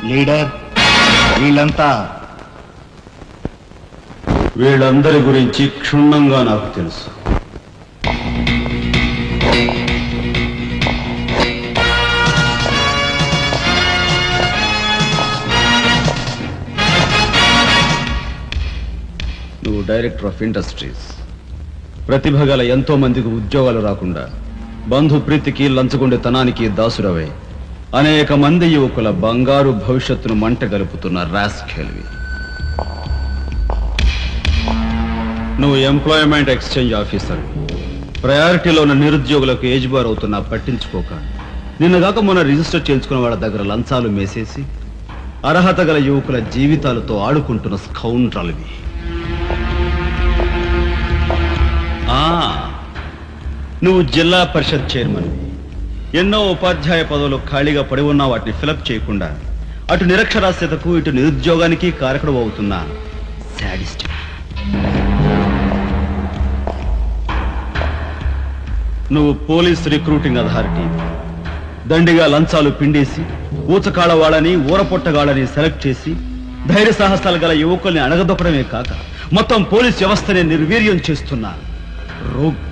Leader, వీళ్ళందరి గురించి క్షుణ్ణంగా నాకు తెలుసు. నువ్వు డైరెక్టర్ ఆఫ్ ఇండస్ట్రీస్. ప్రతిభ గల ఎంతో మందికి ఉద్యోగాలు రాకుండా బంధు ప్రీతికి లంచగొండితనానికి దాసురవై అనేక మంది యువకుల బంగారు భవిష్యత్తును మంట గలుపుతున్న రాస్కెల్వి. నువ్వు ఎంప్లాయ్మెంట్ ఎక్స్చేంజ్ ఆఫీసర్. ప్రయారిటీలో ఉన్న నిరుద్యోగులకు ఏజ్ బార్ అవుతున్నా పట్టించుకోక నిన్నగాక మొన్న రిజిస్టర్ చేయించుకున్న వాళ్ళ దగ్గర లంచాలు మేసేసి అర్హత గల యువకుల జీవితాలతో ఆడుకుంటున్న స్కౌండ్రల్వి. నువ్వు జిల్లా పరిషత్ చైర్మన్వి. ఎన్నో ఉపాధ్యాయ పదవులు ఖాళీగా పడి ఉన్నా వాటిని ఫిలప్ చేయకుండా అటు నిరక్షరాస్యతకు ఇటు నిరుద్యోగానికి కారకుడు అవుతున్న శాడిస్ట్. నువ్వు పోలీస్ రిక్రూటింగ్ అథారిటీ. దండిగా లంచాలు పిండేసి ఊచకాళ్ళవాళ్ళని ఊరపొట్టగాళ్ళని సెలెక్ట్ చేసి ధైర్య సాహసాలు గల యువకుల్ని అణగదొక్కడమే కాక మొత్తం పోలీస్ వ్యవస్థని నిర్వీర్యం చేస్తున్నా రోగ్గువి.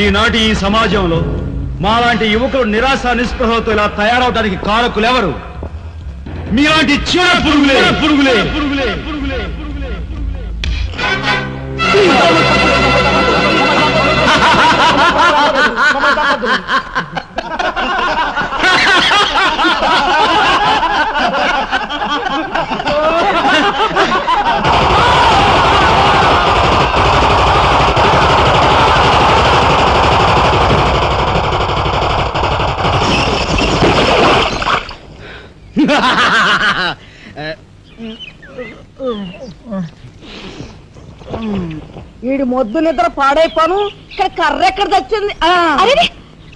ఈనాటి ఈ సమాజంలో మాలాంటి యువకులు నిరాశ నిస్పృహలతో ఇలా తయారవడానికి కారకులెవరు? మీలాంటి చీడ పురుగులే పురుగులే పురుగులే పురుగులే వీడి మొద్దు నిద్ర పాడైపోను. ఇక్కడ కర్ర ఎక్కడ తెచ్చింది? అరే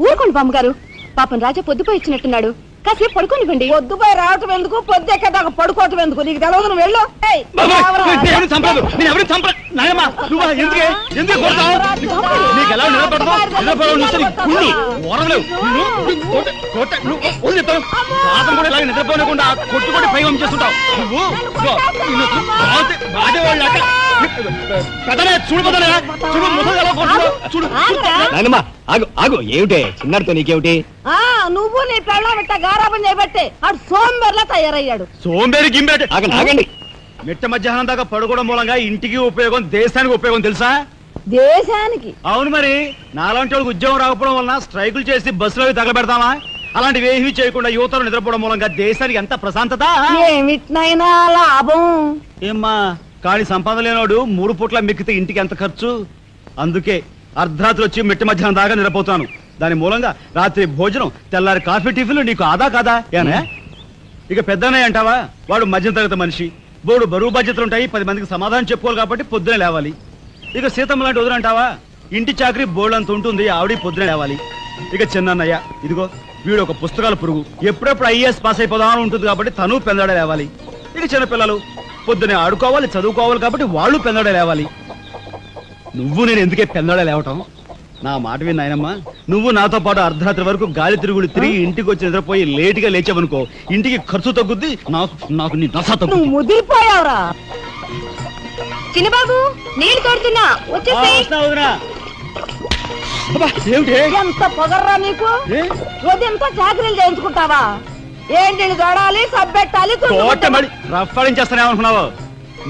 ఊరుకోండి బామ్మగారు, పాపం రాజా పొద్దుపోయి ఇచ్చినట్టున్నాడు, కాసేపు పడుకోనివ్వండి. పొద్దుపోయి రావటం ఎందుకు, పొద్దు ఎక్కదాకా పడుకోవటం ఎందుకు? నీకు తెలవదు, నువ్వు వెళ్ళు. ఏమిటే చిన్నారితో నీకేమిటి? నువ్వు నీ పెళ్ళ మిట్ట గారాబం చేయబట్టే అటు సోంబేర్లా తయారయ్యాడు. సోంబేరి గింబేటి ఆగండి. మిట్ట మధ్యాహ్నం దాకా పడుకోవడం మూలంగా ఇంటికి ఉపయోగం, దేశానికి ఉపయోగం తెలుసా? దేశానికి? అవును మరి. నాలాంటి వాళ్ళకి ఉద్యోగం రాకపోవడం వలన స్ట్రైకులు చేసి బస్సులో తగలబెడతామా? అలాంటివి ఏమీ చేయకుండా యువతలు నిద్రపోవడం మూలంగా దేశానికి ఎంత ప్రశాంతత. ఏమిటినైనా లాభం ఏమ్మా, కానీ సంపాదన లేనోడు 3 పూట్ల మిక్కితే ఇంటికి ఎంత ఖర్చు? అందుకే అర్ధరాత్రి వచ్చి మిట్ట మధ్యాహ్నం దాకా నిద్రపోతాను. దాని మూలంగా రాత్రి భోజనం, తెల్లారి కాఫీ, టిఫిన్లు నీకు ఆదా కాదా? ఏనా ఇక పెద్దనే అంటావా? వాడు మధ్య తరగతి మనిషి, బోడు బరువు బాధ్యతలుంటాయి, 10 మందికి సమాధానం చెప్పుకోవాలి కాబట్టి పొద్దునే లేవాలి. ఇక సీతమ్మ లాంటి వదులంటావా? ఇంటి చాకరీ బోర్డంత ఉంటుంది, ఆవిడ పొద్దునే లేవాలి. ఇక చిన్నయ్య ఇదిగో వీడు ఒక పుస్తకాల పురుగు, ఎప్పుడెప్పుడు ఐఏఎస్ పాస్ అయిపోదామని ఉంటుంది కాబట్టి తను పెందడే లేవాలి. ఇక చిన్నపిల్లలు పొద్దునే ఆడుకోవాలి, చదువుకోవాలి కాబట్టి వాళ్ళు పెందడే లేవాలి. నువ్వు నేను ఎందుకే పెందడే లేవటం? నా మాట విని నాయనమ్మా, నువ్వు నాతో పాటు అర్ధరాత్రి వరకు గాలి తిరుగుడు తిరిగి ఇంటికి వచ్చి నిద్రపోయి లేటుగా లేచావనుకో, ఇంటికి ఖర్చు తగ్గుద్ది, నాకు నీ నస తగ్గుద్ది. ముదిరిపోయావురా చిన్నబాబు, నీళ్ళు తోడుతున్నా ఎంత పొగర్రా నీకు? ఉదయంతో చాకరీలు చేయించుకుంటావా? ఏంటి దొడాలి, సబ్బెట్టాలి, రఫాడించేస్తానేమనుకున్నావు?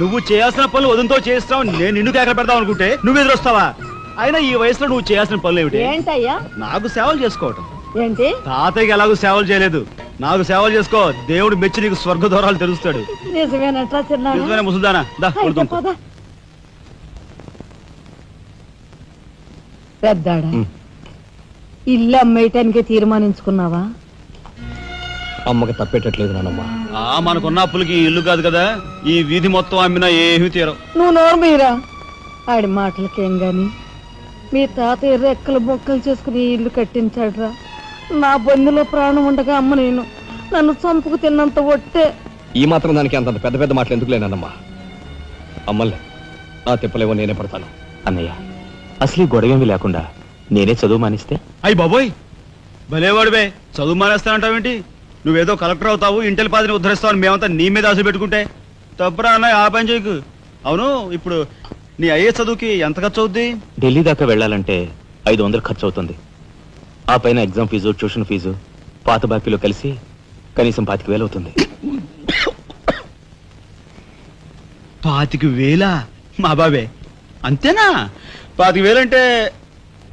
నువ్వు చేయాల్సిన పనులు ఉదయంతో చేస్తావు, నేను నిన్ను కేకలు పెడతావు అనుకుంటే నువ్వు ఎదురొస్తావా? అయినా ఈ వయసులో నువ్వు చేయాల్సిన పనులు ఏమిటి? ఏంటయ్యా? నాకు సేవలు చేసుకోవటం. ఏంటి? తాతయ్యకి ఎలాగో సేవలు చేయలేదు, నాకు సేవలు చేసుకో. దేవుడు మెచ్చి నీకు స్వర్గ దూరాలు తెలుస్తాడు. నిజమేనట్రా చిన్న? నిజమేనా ముసుల్దానా? పెద్దాడా, ఇల్లు అమ్మేయటానికి తీర్మానించుకున్నావా? అమ్మకి తప్పేటట్లేదు నానమ్మా. మనకున్న అప్పులకి ఇల్లు కాదు కదా, ఈ వీధి మొత్తం అమ్మినా ఏమీ తీరం. నువ్వు నోరు మీరా? ఆడి మాటలకేం గాని మీ తాతయ్య రెక్కలు బొక్కలు చేసుకుని ఇల్లు కట్టించాడురా. నా బొందులో ప్రాణం ఉండగా అమ్మ నేను నన్ను చంపుకు తిన్నంత ఒట్టే. ఈ మాత్రం దానికి అంత పెద్ద పెద్ద మాటలు ఎందుకు లేనమ్మా? అమ్మలే ఆ తిప్పలేవో నేనే పడతాను. అన్నయ్య, అసలు గొడవేమి లేకుండా నేనే చదువు మానిస్తే? అయ్యి బాబోయ్, భలేవాడివే, చదువు మానేస్తానంటావేంటి? నువ్వేదో కలెక్టర్ అవుతావు, ఇంటెల్ పాదిని ఉద్ధరిస్తావు అని మేమంతా నీ మీద ఆశ పెట్టుకుంటే తప్పురా అన్నయ్య, ఆ పని చేయకు. అవును, ఇప్పుడు నీ అయ్యే చదువుకి ఎంత ఖర్చు అవుద్ది? ఢిల్లీ దాకా వెళ్ళాలంటే 500 ఖర్చు అవుతుంది. ఆ పైన ఎగ్జామ్ ఫీజు, ట్యూషన్ ఫీజు, పాత బాకీలో కలిసి కనీసం 25,000 అవుతుంది. 25,000? మా బాబే అంతేనా? 25,000 అంటే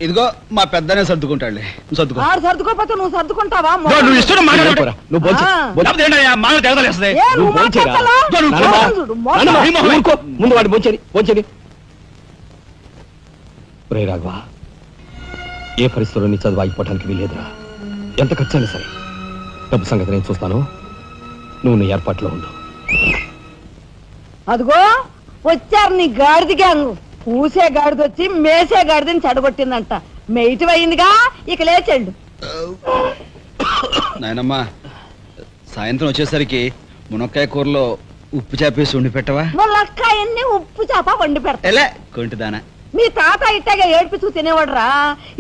ఇదిగో మా పెద్దనే సర్దుకుంటాడులే. నువ్వు సర్దుకో. ఆడు సర్దుకోపోతే నువ్వు సర్దుకుంటావా? నువ్వు ఇష్టం నువ్వు ముందు వాడు బోంచేది. రే రాఘవ, ఏ పరిస్థితుల్లో నీ చదువు ఆగిపోవడానికి వీలేదురా. ఎంత ఖర్చైనా సరే డబ్బు సంగతి నేను చూస్తాను. నువ్వు నీ ఏర్పాట్లో ఉండు. అదిగో వచ్చారు నీ గాడిద గ్యాంగ్. పూసే గాడిద వచ్చి మేసే గాడిదని చెడగొట్టిందంట. మెయిటి అయిందిగా, ఇక లేచండు. నాయనమ్మా, సాయంత్రం వచ్చేసరికి మునక్కాయ కూరలో ఉప్పు చేపేసి వండి పెట్టవా? మునక్కాయన్ని ఉప్పు చేప వండి పెడతా. ఎలా కొంటిదానా? మీ తాత ఇట్టగా ఏడ్పిస్తూ తినేవాడురా.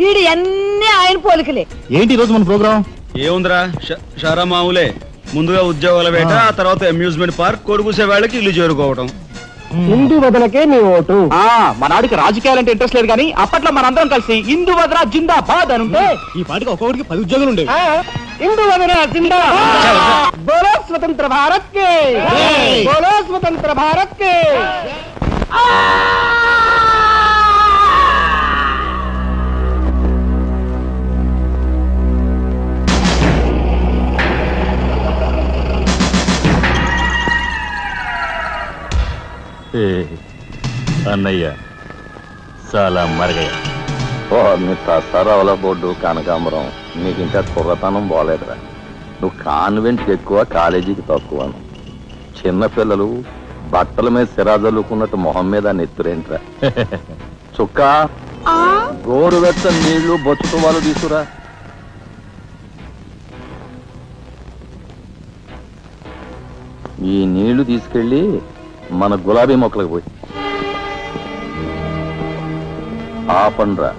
ఈడు అన్ని ఆయన పోలికలే. ఏంటి ఈ రోజు మన ప్రోగ్రాం? ఏముందిరా, షారా మామూలే. ముందుగా ఉద్యోగాల వేట, ఆ తర్వాత అమ్యూజ్మెంట్ పార్క్, కొడుకుసే వాళ్ళకి ఇల్లు చేరుకోవడం. హిందూ వదలకే నీ ఓటు. మనాడికి రాజకీయాలంటే ఇంట్రెస్ట్ లేదు, కానీ అప్పట్లో మనందరం కలిసి హిందూ వదల జిందాబాద్ అని ఉంటే ఈ పాటికి ఒక్కొక్కడికి 10 ఉద్యోగాలు ఉండేవి. హిందూ వదల జిందాబాద్. బోలో స్వతంత్ర భారత్ కే, బోలో స్వతంత్ర భారత్ కే. అన్నయ్య చాలా మరగయ్య. మీ తస్తారావుల బోర్డు కనకాంబరం, నీకు ఇంకా కుర్రతనం పోలేదురా. నువ్వు కాన్వెంట్కి ఎక్కువ, కాలేజీకి తక్కువను. చిన్నపిల్లలు బట్టల మీద సిరాజల్లుకున్నట్టు మొహం మీద నెత్తురేంట్రా. చుక్క గోరువెచ్చని నీళ్లు బొచ్చుతో వాళ్ళు తీసుకురా. ఈ నీళ్లు తీసుకెళ్ళి మన గులాబీ మొక్కలకు పోయి ఆపండ్రా.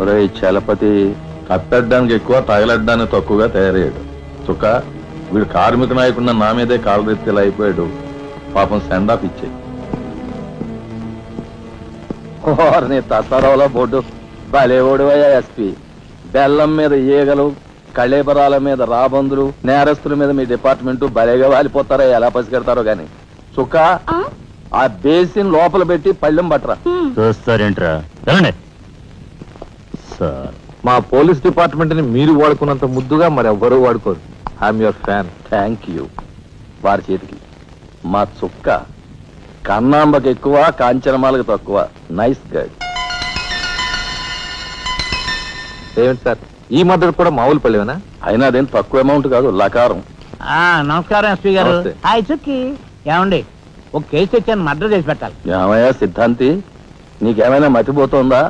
రే చలపతి, కప్పెట్టడానికి ఎక్కువ, తగలడ్డానికి తక్కువగా తయారయ్యాడు. చుక్క వీడు కార్మిక నాయకుడిన నా మీదే కాలరెత్తిలా అయిపోయాడు. పాపం సెండ్ ఆఫ్ ఇచ్చే. నీ తస్తారావుల బోర్డు భలేవాడువయ్యా ఎస్పీ. బెల్లం మీద ఈగలు, కళేబరాల మీద రాబందులు, నేరస్తుల మీద మీ డిపార్ట్మెంట్ భలేగా వాలిపోతారో, ఎలా పసిగడతారో గాని. చుక్క ఆ బేసిన్ లోపల పెట్టి పళ్ళెం పట్టరా. చూస్తారేంట్రా? సార్, మా పోలీస్ డిపార్ట్మెంట్ ని మీరు వాడుకున్నంత ముద్దుగా మరి ఎవ్వరూ వాడుకోరు. I am your fan. Thank you. వారి చేతికి మా చుక్క కన్నాంబకి ఎక్కువ, కాంచనమాలకు తక్కువ. Nice guide. ఏమిటి సార్, ఈ మద్దతు కూడా మామూలు పళ్ళేనా? అయినా అదేం తక్కువ అమౌంట్ కాదు, లకారం. నమస్కారం ఎస్పీ గారు. హాయ్ చుక్కి. ఏమండి, ఒక కేసు తెచ్చాను, మర్డర్ చేసి పెట్టాలి. ఏమయ్యా సిద్ధాంతి, నీకేమైనా మతిపోతుందా?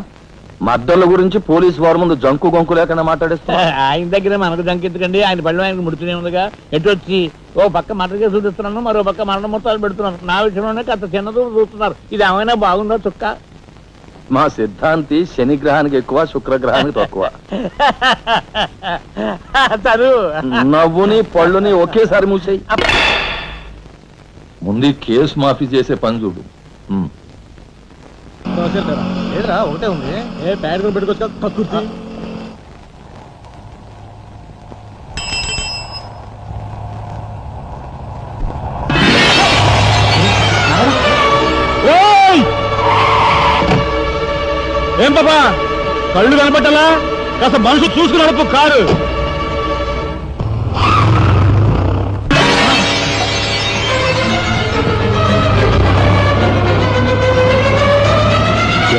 మద్దళ్ళ గురించి పోలీసు వారి ముందు జంకు గొంకు లేకుండా మాట్లాడేస్తా. ఆయన దగ్గర మనకు జంకెత్తుకండి, ఆయన బళ్ళు ఆయనకు ముడుతూనే ఉందిగా. ఎటు వచ్చి ఓ పక్క మర్డర్ కేసు చూపిస్తున్నాను, మరో పక్క మరణ మొత్తాలు పెడుతున్నాను. నా విషయంలోనే అంత చిన్నదో చూస్తున్నారు. ఇది ఏమైనా బాగుందా చుక్క? మా సిద్ధాంతి శనిగ్రహానికి ఎక్కువ, శుక్రగ్రహానికి తక్కువ. నవ్వుని పళ్ళుని ఒకేసారి మూసేయి. ముందు కేసు మాఫీ చేసే పని చూడు. ఒకటే ఉంది, ఏ ప్యాడ్ పెట్టుకొచ్చా కక్కుర్తి. ఏం పాపా, కళ్ళు కనపట్టాలా? కాస్త మనసు చూసుకుని నడుపు కారు.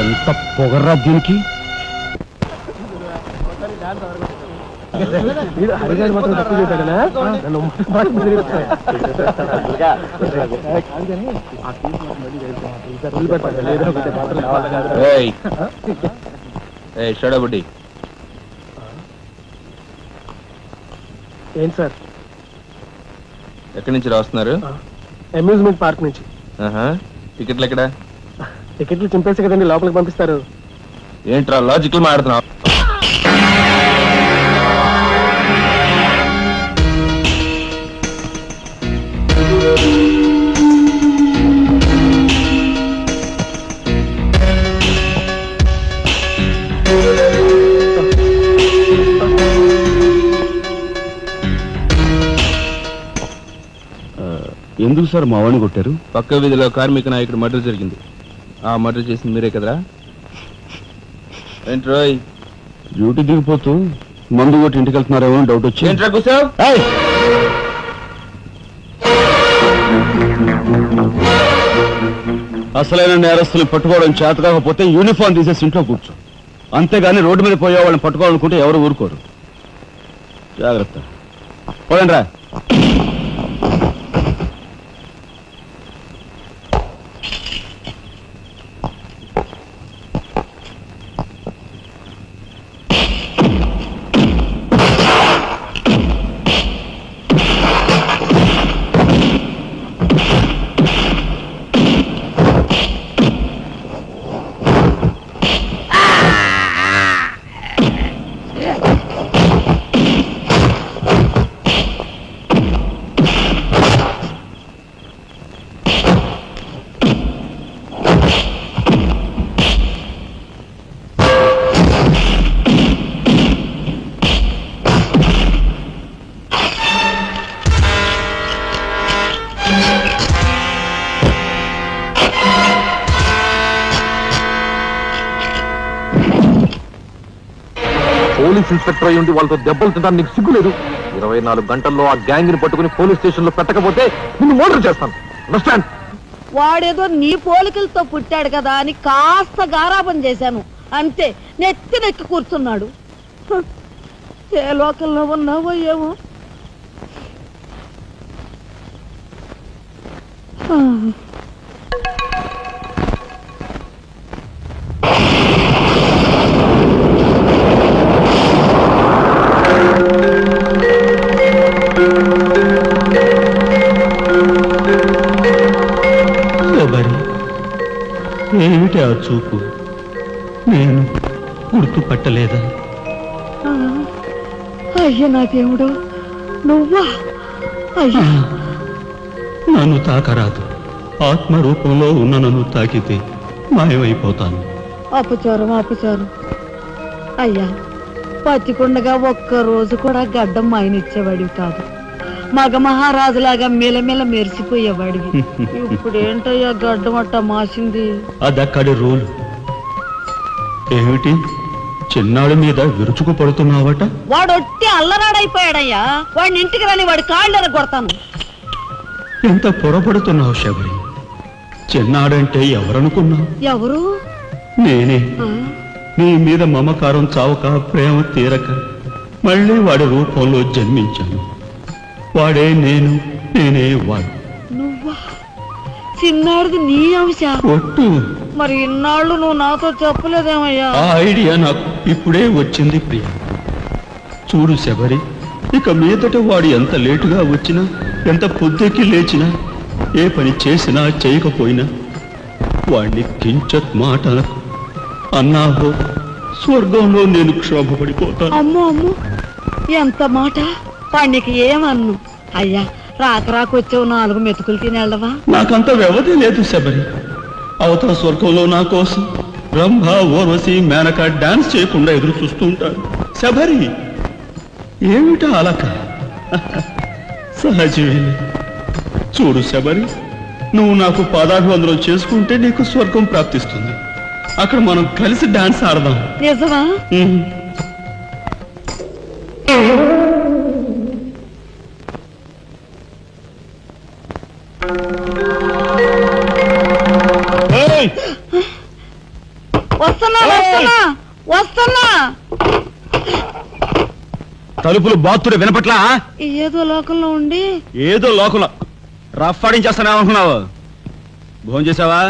ఎంత పొగర్రా దీనికి. షడబుడ్డి ఏంటి సార్? ఎక్కడి నుంచి రాస్తున్నారు? అమ్యూజ్మెంట్ పార్క్ నుంచి. టికెట్లు ఎక్కడ? టికెట్లు చింపేసి కదండి లోపలికి పంపిస్తారు. ఏంట్రా లాజికల్ మాట్లాడుతున్నావు? ఎందుకు సార్ మా వాడిని కొట్టారు? పక్క వీధిలో కార్మిక నాయకుడు మర్డర్ జరిగింది. ఆ మర్డర్ చేసింది మీరే కదరా? ఏంట్రోయ్ డ్యూటీ దిగిపోతూ మందు కొట్టి ఇంటికి వెళ్తున్నారేమో డౌట్ వచ్చి. ఏంట్రా కూసావ్? అసలైన నేరస్తులు పట్టుకోవడం చేత కాకపోతే యూనిఫామ్ తీసేసి ఇంట్లో కూర్చో. అంతేగాని రోడ్డు మీద పోయే వాళ్ళని పట్టుకోవాలనుకుంటే ఎవరు ఊరుకోరు. జాగ్రత్త. పోయండి రా. పోలీస్ ఇన్స్పెక్టర్ అయ్యి ఉండి వాళ్ళతో దెబ్బలు తింటాను, నీకు సిగ్గులేదు? 24 గంటల్లో ఆ గ్యాంగ్ ని పట్టుకుని పోలీస్ స్టేషన్ లో పెట్టకపోతే నిన్ను మర్డర్ చేస్తాను. అండర్స్టాండ్? వాడేదో నీ పోలికలతో పుట్టాడు కదా అని కాస్త గారాబం చేశాను అంతే. నెత్తి నెక్కి కూర్చున్నాడు. ఏ లోకల్లో ఉన్నావో ఏమో. ఏమిటి ఆ చూపు? నేను గుర్తుపట్టలేదా? అయ్యా నా దేవుడు, నువ్వా? అయ్యా నన్ను తాకరాదు. ఆత్మరూపంలో ఉన్న నన్ను తాకితే మాయమైపోతాను. అపచారం అపచారం. అయ్యా పచ్చికొండగా ఒక్కరోజు కూడా గడ్డం మాయనిచ్చేవాడివి కాదు. మగ మహారాజులాగా మెలమెల మెరిసిపోయేవాడివి. ఇప్పుడు ఏంటయ్యా గడ్డం అట్ట మాసింది? అదక్కడి రూల్. ఏమిటి చిన్నాడి మీద విరుచుకు పడుతున్నావట? వాడు ఒట్టి అల్లరాడైపోయాడయ్యా. వాడిని ఇంటికి రాని వాడి కాళ్ళు ఎరగొడతాను. ఎంత పొరపడుతున్నావు శబరి? చిన్నాడంటే ఎవరనుకున్నావు? ఎవరు? నేనే. నీ మీద మమకారం చావక, ప్రేమ తీరక మళ్ళీ వాడి రూపంలో జన్మించాను. వాడే నేను, నేనే వాడు. నువ్వా? చిన్నాడిది నీ అంశ? ఒట్టు. మరి ఇన్నాళ్ళు నువ్వు నాతో చెప్పలేదేమయ్యా? ఆ ఐడియా నాకు ఇప్పుడే వచ్చింది ప్రియ. చూడు శబరి, ఇక మీదట వాడు ఎంత లేటుగా వచ్చినా, ఎంత పొద్దుకి లేచినా, ఏ పని చేసినా చేయకపోయినా వాడిని కించత్ మాట అన్నాహో స్వర్గంలో నేను క్షోభపడిపోతాను. అమ్మో అమ్మో, ఎంత మాట! వాడికి ఏమన్ను? అయ్యా రాకొచ్చావు 4 మెతుకులు తినేళ్ళవా? నాకంత వ్యవధి లేదు శబరి. అవతల స్వర్గంలో నా కోసం రంభ, ఊర్వశి, మేనక డాన్స్ చేయకుండా ఎదురు చూస్తూ ఉంటారు. శబరి ఏమిటా అలక? సహజమే. చూడు శబరి, నువ్వు నాకు పాదాభివందనం చేసుకుంటే నీకు స్వర్గం ప్రాప్తిస్తుంది. అక్కడ మనం కలిసి డాన్స్ ఆడదాం. నిజమా? వస్తున్నా వస్తున్నా వస్తున్నా. తలుపులు బాత్తుడు వినపట్లా? ఏదో లోకంలో ఉండి ఏదో లోకంలో రఫ్ ఆడించేస్తానేమనుకున్నావు? భోజనం చేసావా?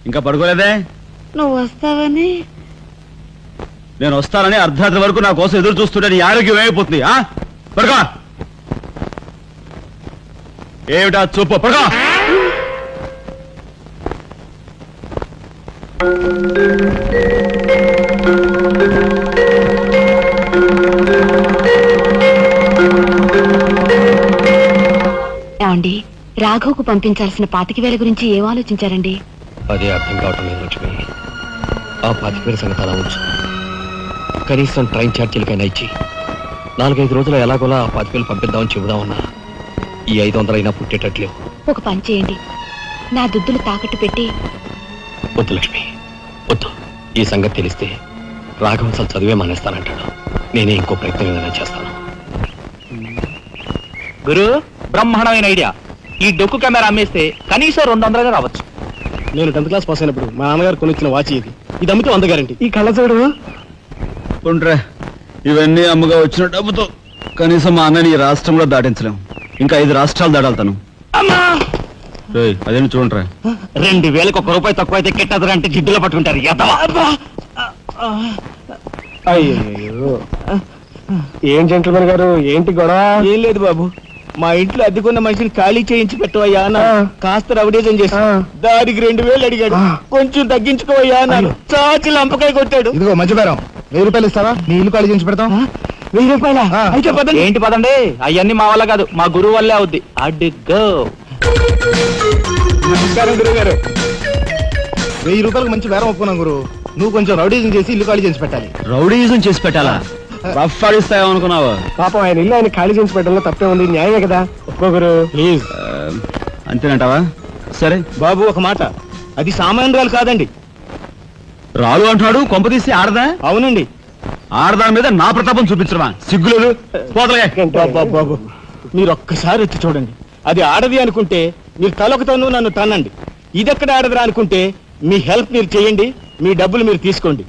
ఇంకా పడుకోలేదే? నువ్వు వస్తావని. నేను వస్తానని అర్ధరాత్రి వరకు నా కోసం ఎదురు చూస్తుంటే నీ ఆరోగ్యం ఏమైపోతుంది? పడుకో. ఏమిటా చూపు? పడుకో. ఏమండి, రాఘవ్కు పంపించాల్సిన 25,000 గురించి ఏం ఆలోచించారండి? అదే అర్థం కావటం లేదు లక్ష్మి. ఆ 25,000 సంగతి అలా ఉంచు. కనీసం ట్రైన్ ఛార్జీలకైనా ఇచ్చి 4-5 రోజులు ఎలాగోలా ఆ 25,000 పంపిద్దామని చెబుదామన్నా ఈ 500 అయినా పుట్టేటట్లేవు. ఒక పని చేయండి, నా దుద్దులు తాకట్టు పెట్టి. వద్దు లక్ష్మి, వద్దు. ఈ సంగతి తెలిస్తే రాఘవ అసలు చదివే మానేస్తానంటాడు. నేనే ఇంకో ప్రయత్నం ఏదైనా చేస్తాను. గురు, బ్రహ్మాండమైన ఐడియా. ఈ డొక్కు కెమెరా అమ్మేస్తే కనీసం 200గా రావచ్చు. నేను 10th క్లాస్ పాస్ అయినప్పుడు మా నాన్నగారు కొనిచ్చిన వాచ్ ఇది అమ్మితే 100 గ్యారెంటీ. ఈ కళ్ళజోడు ఉండ్రా, ఇవన్నీ అమ్మగా వచ్చిన డబ్బుతో కనీసం మా అన్నని ఈ రాష్ట్రంలో దాటించలేం. ఇంకా 5 రాష్ట్రాలు దాడాలతాను. అదేమి చూడరా, 2000కి ₹1 తక్కువ అయితే కెట్టదురా అంటే జిడ్డులో పట్టుకుంటారు. అయ్యో, ఏం జెంట్లమన్ గారు, ఏంటి గొడవ? ఏం లేదు బాబు, మా ఇంట్లో అద్దెకున్న మనిషిని ఖాళీ చేయించి పెట్టవయ్యా అన్నాను. కాస్త రవిడేజం చేసి దానికి 2000 అడిగాడు. కొంచెం తగ్గించుకోవయ్యా అన్నాను. చాచి లంపకాయ కొట్టాడు. ఇదిగో మంచి బేరం, 1000 రూపాయలు ఇస్తావా? నీ ఇల్లు ఖాళీ చేయించి పెడతాం. 1000 రూపాయలా? అయితే పదండి. ఏంటి పదండి, అవన్నీ మా వల్ల కాదు, మా గురువు వల్లే అవుద్ది. అడ్డుగో. నమస్కారం గురువు గారు. 1000 రూపాయలకు మంచి బేరం ఒప్పుకున్నాం గురు. నువ్వు కొంచెం రౌడీజం చేసి ఇల్లు ఖాళీ చేసి పెట్టాలి. రౌడీజం చేసి పెట్టాలా? రఫ్ ఆడిస్తాయో అనుకున్నావా? పాపం ఆయన ఇల్లు ఆయన ఖాళీ చేసి పెట్టడంలో తప్పే ఉంది, న్యాయమే కదా. ఒప్పుకోగురు ప్లీజ్. అంతేనంటావా? సరే బాబు, ఒక మాట, అది సామాన్యురాలు కాదండి. రాలు అంటున్నాడు, కొంపదీసి ఆడదా? అవునండి, ఆడదాని మీద నా ప్రతాపం చూపించడమా? సిగ్గులేదు. బాబు, మీరు ఒక్కసారి వచ్చి చూడండి. అది ఆడది అనుకుంటే మీరు తలొక తన్ను నన్ను తన్నండి. ఇదెక్కడ ఆడదురా అనుకుంటే మీ హెల్ప్ మీరు చేయండి, మీ డబ్బులు మీరు తీసుకోండి.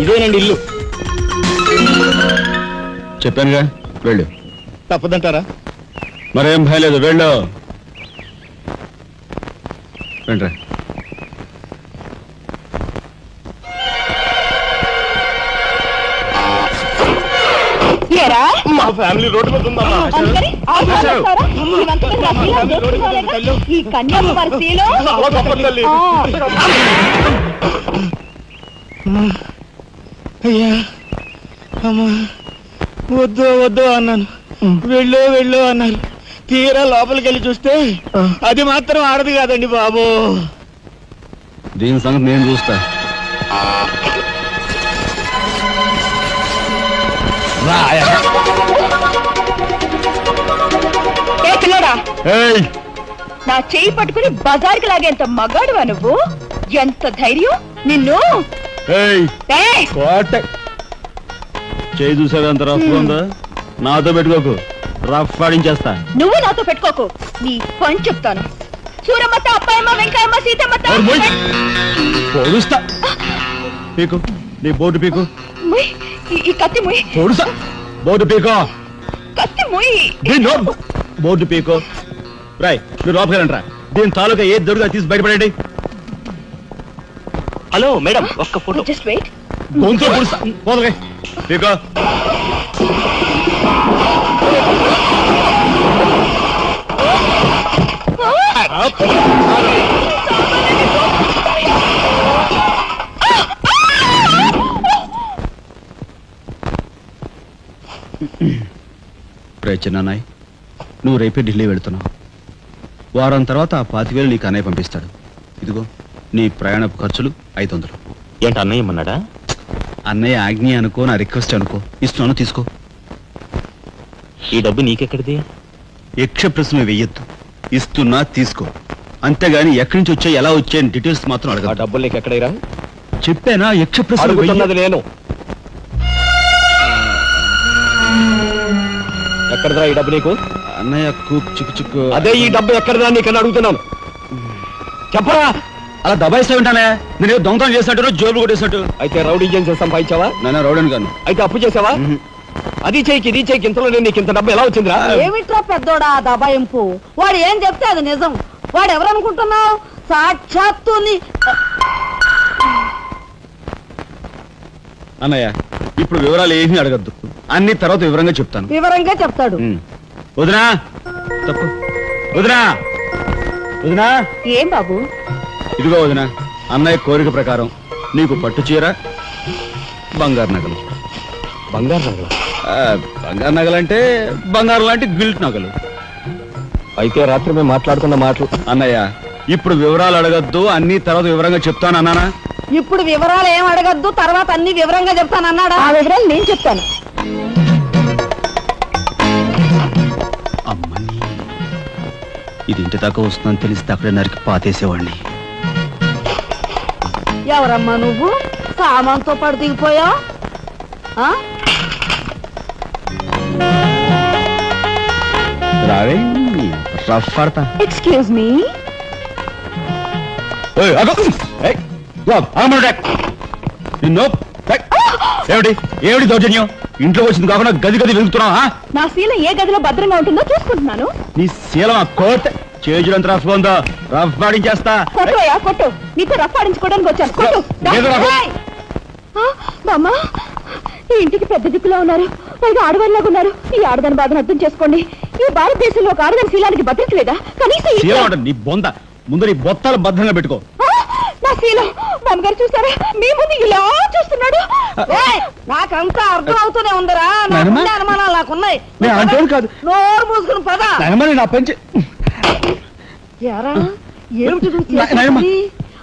ఇదేనండి ఇల్లు. చెప్పానుగా, వెళ్ళు. తప్పదంటారా? మరేం భయం లేదు, వెళ్ళు. రండి. మా ఫ్యామిలీ రోడ్డు మీద ఉందమ్మా. ఈ కన్యాకుమారిలో అయ్యా అమ్మా, వద్దు వద్దు అన్నాను, వెళ్ళు అన్నారు. తీరా లోపలికి వెళ్ళి చూస్తే అది మాత్రం ఆడదు కాదండి బాబు. దీని సంగతి నేను చూస్తా. నా చెయ్యి పట్టుకుని బజార్కి లాగేంత మగాడువా నువ్వు? ఎంత ధైర్యం నిన్ను! చేయి చూసేదంత రఫ్ ఉందా? నాతో పెట్టుకోకు, రఫ్ ఆడించేస్తా. నువ్వు నాతో పెట్టుకోకు, నీ పని చెప్తాను. సూరమ్మత, అప్పాయమ్మ, వెంకయ్యమ్మ, సీతమ్మత. పొడుస్తా. పీకు, నీ బోర్డు పీకు. ఈ కత్తి ముయ్. పొడుస్తా. బోర్డు పీకో. కత్తి ముయ్. బోర్డు పీకో. రాయ్, మీరు లోపలికి రండి రా. దీని తాలూకా ఏది దొరుకుతా తీసి బయటపడండి. హలో మేడం, ఒక్క ఫోటో. Just wait. గొంతు పొడుస్తా. పోదలే పీకో. చిన్నాయ్, నువ్వు రేపే ఢిల్లీ వెళుతున్నావు. వారం తర్వాత ఆ 25,000 నీకు అన్నయ్య పంపిస్తాడు. ఇదిగో నీ ప్రయాణపు ఖర్చులు 500. ఏంటి అన్నయ్య ఏమన్నాడా? అన్నయ్య ఆజ్ఞ అనుకో, నా రిక్వెస్ట్ అనుకో. ఇస్తున్నాను, తీసుకో. ఈ డబ్బు నీకెక్కడిది? యక్ష ప్రశ్న వెయ్యొద్దు. ఇస్తున్నా, తీసుకో. అంతేగాని ఎక్కడి నుంచి వచ్చాయి, ఎలా వచ్చాయని డీటెయిల్స్ మాత్రం అడగ. ఆ డబ్బులు నీకు ఎక్కడైరా? చెప్పానా, యక్ష ప్రశ్న వెయ్యొద్దు. నేను ఎక్కడదా ఈ డబ్బు నీకు? అన్నయ్య చిక్కు చిక్కు. అదే ఈ డబ్బు ఎక్కడదా నీకని అడుగుతున్నాను. చెప్పరా? అలా దబాయిస్తా ఉంటానే. నేను దొంగతనం చేసినట్టు, జోబులు కొట్టేసినట్టు. అయితే రౌడీ ఏం చేసి సంపాదించావా? నాన్న రౌడీని కాను. అయితే అప్పు చేసావా? అది చేయికి ఇది చేయికి ఇంతలో నీకు ఇంత డబ్బు ఎలా వచ్చిందిరా? ఏమిట్రా పెద్దోడా దబాయింపు? వాడు ఏం చెప్తే అది నిజం. వాడు ఎవరనుకుంటున్నావు? సాక్షాత్తు అన్నయ్య, ఇప్పుడు వివరాలు ఏమీ అడగద్దు. అన్ని తర్వాత వివరంగా చెప్తాను. వివరంగా చెప్తాడు. వదినా, తప్పు. వదినా, వదినా. ఏం బాబు? ఇదిగో వదినా, అన్నయ్య కోరిక ప్రకారం నీకు పట్టు చీర, బంగారు నగలు. బంగారు నగలు? బంగారు నగలంటే బంగారు లాంటి గిల్ట్ నగలు. అయితే రాత్రి మేము మాట్లాడుకున్న మాటలు. అన్నయ్య, ఇప్పుడు వివరాలు అడగద్దు, అన్ని తర్వాత వివరంగా చెప్తాను అన్నానా? ఇప్పుడు వివరాలు ఏం అడగద్దు, తర్వాత అన్ని వివరంగా చెప్తానన్నాడా? ఆ వివరాలు నేను చెప్తాను. అమ్మని ఇది ఇంటి దాకా వస్తుందని తెలిస్తే అక్కడే నరికి పాతేసేవాడిని. ఎవరమ్మా నువ్వు? సామాన్తో పాటు దిగిపోయావు. రావే రఫ్ పడతా. Excuse me. నిన్ను ఏమిటి ఏమిటి దౌర్జన్యం? ఇంట్లో వచ్చింది కాకుండా గది గది వెలుగుతున్నావా? నా శీలం ఏ గదిలో భద్రంగా ఉంటుందో చూసుకుంటున్నాను. నీ శీలం ఆ కోట్ చేజులంత రఫ్ ఉందో రఫ్ పాడించేస్తా. కొట్టుయా కొట్టు, నీతో రఫ్ ఆడించుకోవడానికి వచ్చాను. కొట్టు. బామ్మా, ఈ ఇంటికి పెద్ద దిక్కులో ఉన్నారు, పైగా ఆడవాళ్ళలాగా ఉన్నారు. ఈ ఆడదాని బాధను అర్థం చేసుకోండి. ఈ భారతదేశంలో ఒక ఆడదాని శీలానికి భద్రత లేదా? కనీసం నీ బొంద ముందు నీ బొత్తాలు భద్రంగా పెట్టుకో. నా శీలం బామ్మగారు చూసారా, మీ ముందు ఇలా చూస్తున్నాడు. నాకంతా అర్థం అవుతూనే ఉందరా, అనుమానాలు నాకున్నాయి. కాదు నోరు మూసుకుని పద. నా పెంచి ఏమిటి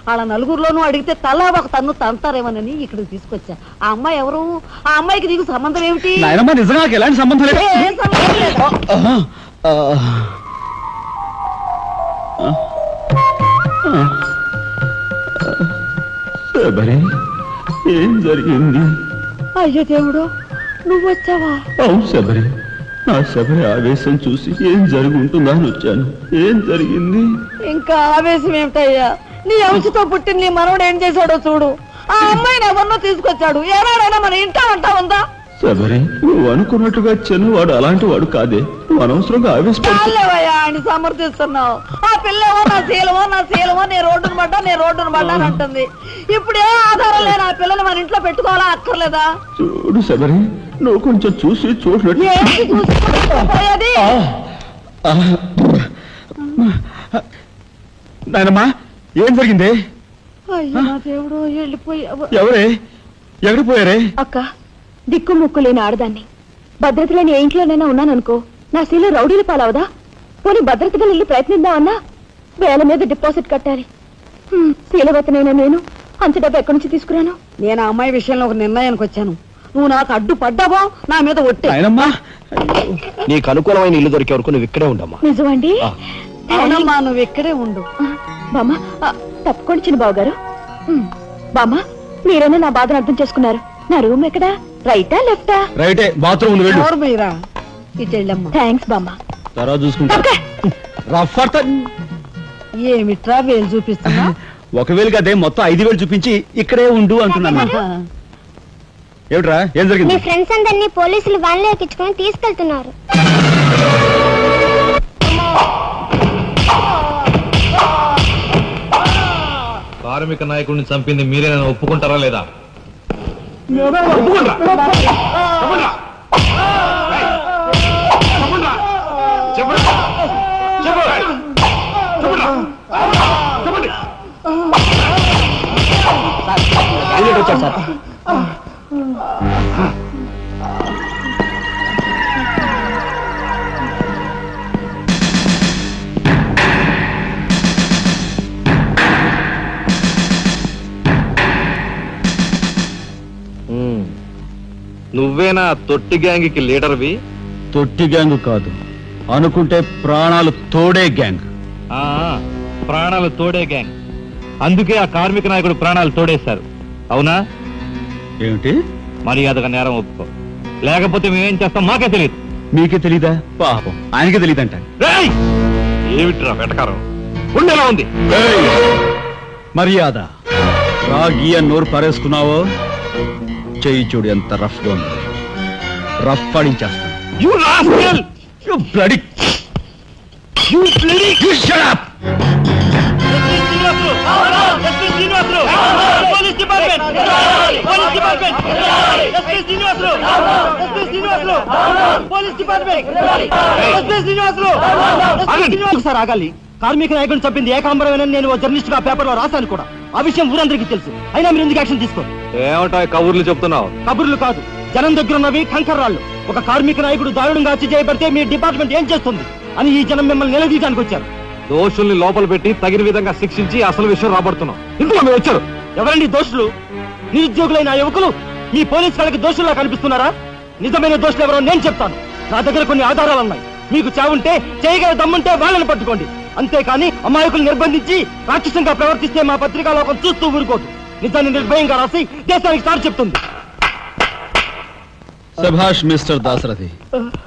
వాళ్ళ నలుగురిలోనూ అడిగితే తలా ఒక తన్ను తంతారేమోనని ఇక్కడికి తీసుకొచ్చా. ఆ అమ్మాయి ఎవరు? ఆ అమ్మాయికి నీకు సంబంధం ఏమిటి? నిజంగా ఎలాంటి సంబంధం లేదు. ఏం సంబంధం లేదా? ఏం జరిగింది? అయ్యో దేవుడు, నువ్వు వచ్చావా? అవును శబరి, నా శబరి ఆవేశం చూసి ఏం జరిగి ఉంటుందా అని వచ్చాను. ఏం జరిగింది? ఇంకా ఆవేశం ఏమిటయ్యా? నీ అంశతో పుట్టిన నీ మనవడు ఏం చేశాడో చూడు. ఆ అమ్మాయిని ఎవరినో తీసుకొచ్చాడు. ఏనాడైనా మన ఇంటా అంటా ఉందా? శబరి, నువ్వు అనుకున్నట్టుగా చిన్నవాడు అలాంటి వాడు కాదే. నువ్వు అనవసరంగా ఆవేశపడలేవయ్యా అని సమర్థిస్తున్నావు. ఆ పిల్లేమో నా శీలమో నేను రోడ్డును పడ్డా అని అంటుంది. ఇప్పుడు ఏ ఆధారం లేని ఆ పిల్లని మన ఇంట్లో పెట్టుకోవాలా అక్కర్లేదా? చూడు శబరి, నువ్వు కొంచెం చూసి చూసినట్టు. నాయనమ్మా, ఏం జరిగింది? అయ్యో నా దేవుడు, వెళ్ళిపోయావు. ఎవరే ఎక్కడికి పోయారే? అక్క, దిక్కు ముక్కు లేని ఆడదాన్ని, భద్రత లేని ఏ ఇంట్లోనైనా ఉన్నాననుకో, నా శీల రౌడీలు పాలవదా? పోనీ భద్రతగా వెళ్ళి ప్రయత్నిద్దామన్నా వేల మీద డిపాజిట్ కట్టాలి. శీలవతనైనా నేను అంత డబ్బు ఎక్కడి నుంచి తీసుకురాను? నేను ఆ అమ్మాయి విషయంలో ఒక నిర్ణయానికి వచ్చాను. నువ్వు నాకు అడ్డు పడ్డావో నా మీద ఒట్టే. నీకు అనుకూలమైన ఇల్లు దొరికే వరకు నువ్వు ఇక్కడే ఉండమ్మా. నిజమండి? అవునమ్మా, నువ్వు ఇక్కడే ఉండు. బామ్మ, తప్పుకోండి చిన్న బాబు గారు. బామ్మ, మీరైనా నా బాధను అర్థం చేసుకున్నారు. నా రూమ్ ఎక్కడా? రైటా లెఫ్టా? రైటే, బాత్రూమ్ మీరా ఇటు వెళ్ళమ్మా. థ్యాంక్స్ బామ్మ. తర్వాత చూసుకుంటా. ఏమిట్రా వేలు చూపిస్తున్నా? ఒకవేళ అదే మొత్తం 5,000 చూపించి ఇక్కడే ఉండు అంటున్నాను. ఏమిట్రా, ఏం జరిగింది? మీ ఫ్రెండ్స్ అందరినీ పోలీసులు వ్యాన్లో ఎక్కించుకొని తీసుకెళ్తున్నారు. కార్మిక నాయకుడిని చంపింది మీరే, నన్ను ఒప్పుకుంటారా లేదా? నువ్వేనా తొట్టి గ్యాంగ్కి లీడర్వి? తొట్టి గ్యాంగ్ కాదు, అనుకుంటే ప్రాణాలు తోడే గ్యాంగ్. ప్రాణాలు తోడే గ్యాంగ్. అందుకే ఆ కార్మిక నాయకుడు ప్రాణాలు తోడేశారు. అవునా? ఏమిటి? మర్యాదగా నేరం ఒప్పుకో, లేకపోతే మేమేం చేస్తాం మాకే తెలియదు. మీకే తెలీదా? పాపం ఆయనకే తెలియదంట. ఏమిట్రా వెటకారం? ఉండేలా ఉంది. మర్యాద రాగి అని నోరు పారేసుకున్నావో చెయ్యి చూడు ఎంత రఫ్ గా ఉంది. రఫ్ పాడించేస్తాను. సార్ ఆగాలి. కార్మిక నాయకుడిని చంపింది ఏకాంబరమేనని నేను జర్నలిస్ట్ గా పేపర్ లో రాశాను కూడా. ఆ విషయం ఊరందరికీ తెలుసు. అయినా మీరు ఎందుకు యాక్షన్ తీసుకోండి? ఏమంటా కబుర్లు చెప్తున్నావు? కబుర్లు కాదు, జనం దగ్గర ఉన్నవి కంకర్రాళ్ళు. ఒక కార్మిక నాయకుడు దారుణంగా హత్య చేయబడితే మీ డిపార్ట్మెంట్ ఏం చేస్తుంది అని ఈ జనం మిమ్మల్ని నిలదీయడానికి వచ్చారు. దోషుల్ని లోపల పెట్టి తగిన విధంగా శిక్షించి అసలు విషయం రాబడుతున్నాం. ఇందులో మీరు వచ్చారు. ఎవరండి దోషులు? నిరుద్యోగులైన యువకులు మీ పోలీసు వాళ్ళకి దోషుల్లా కనిపిస్తున్నారా? నిజమైన దోషులు ఎవరో నేను చెప్తాను. నా దగ్గర కొన్ని ఆధారాలు ఉన్నాయి. మీకు చావుంటే చేయగల దమ్ముంటే వాళ్ళని పట్టుకోండి. అంతేకాని అమాయకులు నిర్బంధించి రాక్షసంగా ప్రవర్తిస్తే మా పత్రికా లోకం చూస్తూ ఊరుకోదు. నిజాన్ని నిర్భయంగా రాసి దేశానికి సార్ చెప్తుంది. సభాష్ మిస్టర్ దాశరథి,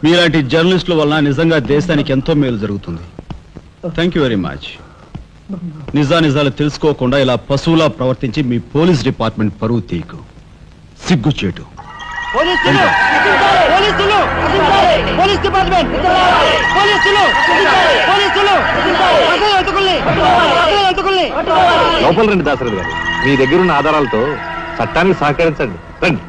మీలాంటి జర్నలిస్టుల వలన నిజంగా దేశానికి ఎంతో మేలు జరుగుతుంది. Thank you very much. నిజాలు తెలుసుకోకుండా ఇలా పశువులా ప్రవర్తించి మీ పోలీస్ డిపార్ట్మెంట్ పరువు తీయకు. సిగ్గుచేటు. పోలీసులు! పోలీసులు! Police department! పోలీసులు! పోలీసులు! లోపల రండి దాశరథి గారు. మీ దగ్గరున్న ఆధారాలతో చట్టానికి సహకరించండి. రండి.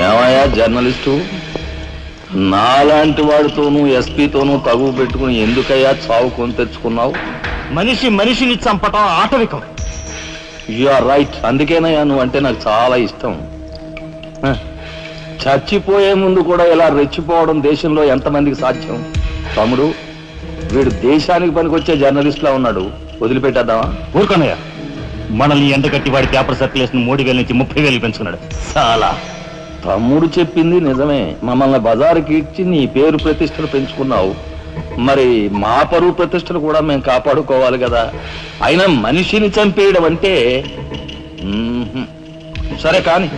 ఏమయ్యా జర్నలిస్టు, నాలాంటి వాడితోనూ ఎస్పీతోనూ తగువ పెట్టుకుని ఎందుకయ్యా చావు కొని తెచ్చుకున్నావు? మనిషిని చంపటం ఆటవికం. You are right. అందుకేనయ్యా నువ్వంటే నాకు చాలా ఇష్టం. చచ్చిపోయే ముందు కూడా ఇలా రెచ్చిపోవడం దేశంలో ఎంతమందికి సాధ్యం? తమ్ముడు, వీడు దేశానికి పనికొచ్చే జర్నలిస్ట్లా ఉన్నాడు. వదిలిపెట్టేద్దామా? ఊరుకోనయ్యా, మనల్ని ఎండగట్టి వాడి పేపర్ సర్క్యులేషన్ 3,000 నుంచి 30,000 పెంచుకున్నాడు. చాలా. తమ్ముడు చెప్పింది నిజమే. మమ్మల్ని బజారుకి ఇచ్చి నీ పేరు ప్రతిష్టలు పెంచుకున్నావు. మరి మా పరువు ప్రతిష్టలు కూడా మేము కాపాడుకోవాలి కదా. అయినా మనిషిని చంపేయడం అంటే సరే కాని.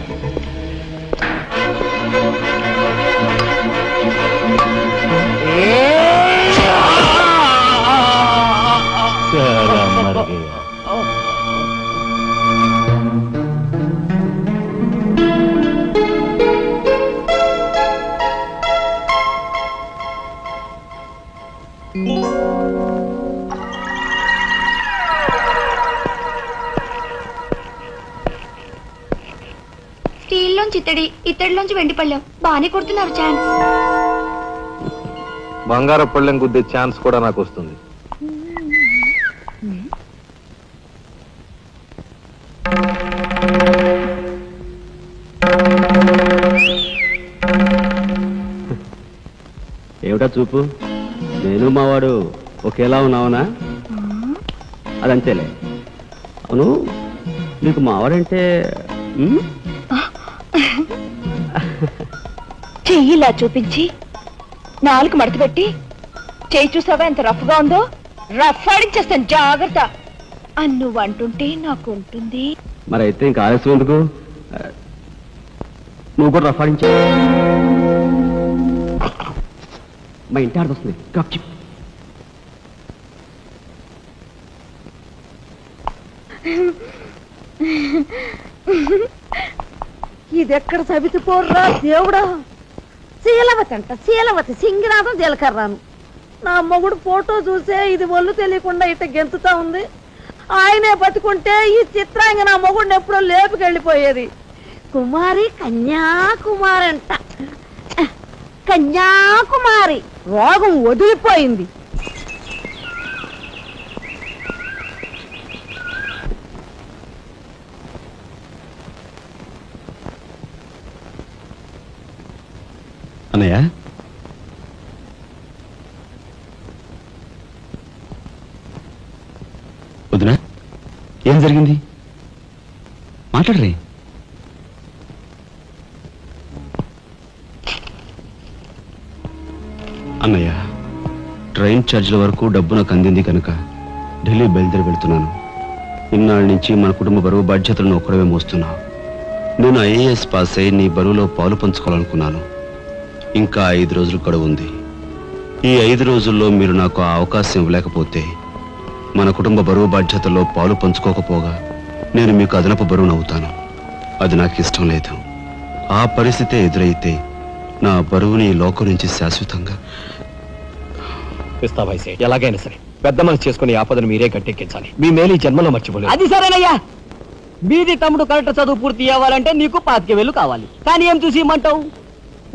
స్టీల్లోంచి ఇత్తడిలోంచి వెండి పళ్ళెం బాగానే కొడుతున్నారు. ఛాన్స్. బంగారు పళ్ళెం గుద్దే ఛాన్స్ కూడా నాకు వస్తుంది. ఏమిటా చూపు? నేను మావాడు ఒకేలా ఉన్నావునా? అదంతేలే. అవును, నీకు మావాడంటే చెయ్యిలా చూపించి నాలుగు మడత పెట్టి చెయ్యి చూసావా ఎంత రఫ్ గా ఉందో? రఫ్ ఆడించేస్తాను, జాగ్రత్త. నువ్వు అంటుంటే నాకు ఉంటుంది. మరి అయితే ఇంకా ఆలస్యం ఎందుకు? నువ్వు కూడా రఫ్ ఆడించా. మా ఇంటి ఆడదొస్తుంది. ఇదెక్కడ సవితిపోర్రా దేవుడా! శీలవతి అంట, శీలవతి సింగినాథం జీలకర్రాను. నా మొగుడు ఫోటో చూసే ఇది ఒళ్ళు తెలియకుండా ఇట గెంతుతా ఉంది. ఆయనే బతుకుంటే ఈ చిత్రాంగ నా మొగుడిని ఎప్పుడో లేపుకెళ్ళిపోయేది. కుమారి, కన్యాకుమారి అంట. కన్యాకుమారి రోగం వదిలిపోయింది. అన్నయ్య, వదినా, ఏం జరిగింది? మాట్లాడరే. అన్నయ్య, ట్రైన్ ఛార్జీల వరకు డబ్బు నాకు అందింది కనుక ఢిల్లీ బయలుదేరి వెళ్తున్నాను. ఇన్నాళ్ళ నుంచి మన కుటుంబ బరువు బాధ్యతలను ఒక్కడవే మోస్తున్నావు. నేను ఐఏఎస్ పాస్ అయి నీ బరువులో పాలు పంచుకోవాలనుకున్నాను. ఇంకా 5 రోజులు గడువు ఉంది. ఈ 5 రోజుల్లో మీరు నాకు ఆ అవకాశం ఇవ్వలేకపోతే మన కుటుంబ బరువు బాధ్యతల్లో పాలు పంచుకోకపోగా నేను మీకు అదనపు బరువునవుతాను. అది నాకు ఇష్టం లేదు. ఆ పరిస్థితే ఎదురైతే నా బరువుని లోకం నుంచి శాశ్వతంగా ఇస్తావైసే. ఎలాగైనా సరే పెద్ద మనసు చేసుకుని ఆపదను మీరే గట్టెక్కించాలి. మీ మేలు ఈ జన్మలో మర్చిపోలేదు. అది సరేనయ్యా. మీది తమ్ముడు కరెక్ట్ చదువు పూర్తి అవ్వాలంటే నీకు 25,000 కావాలి. కానీ ఏం చూసి ఇమ్మంటావు?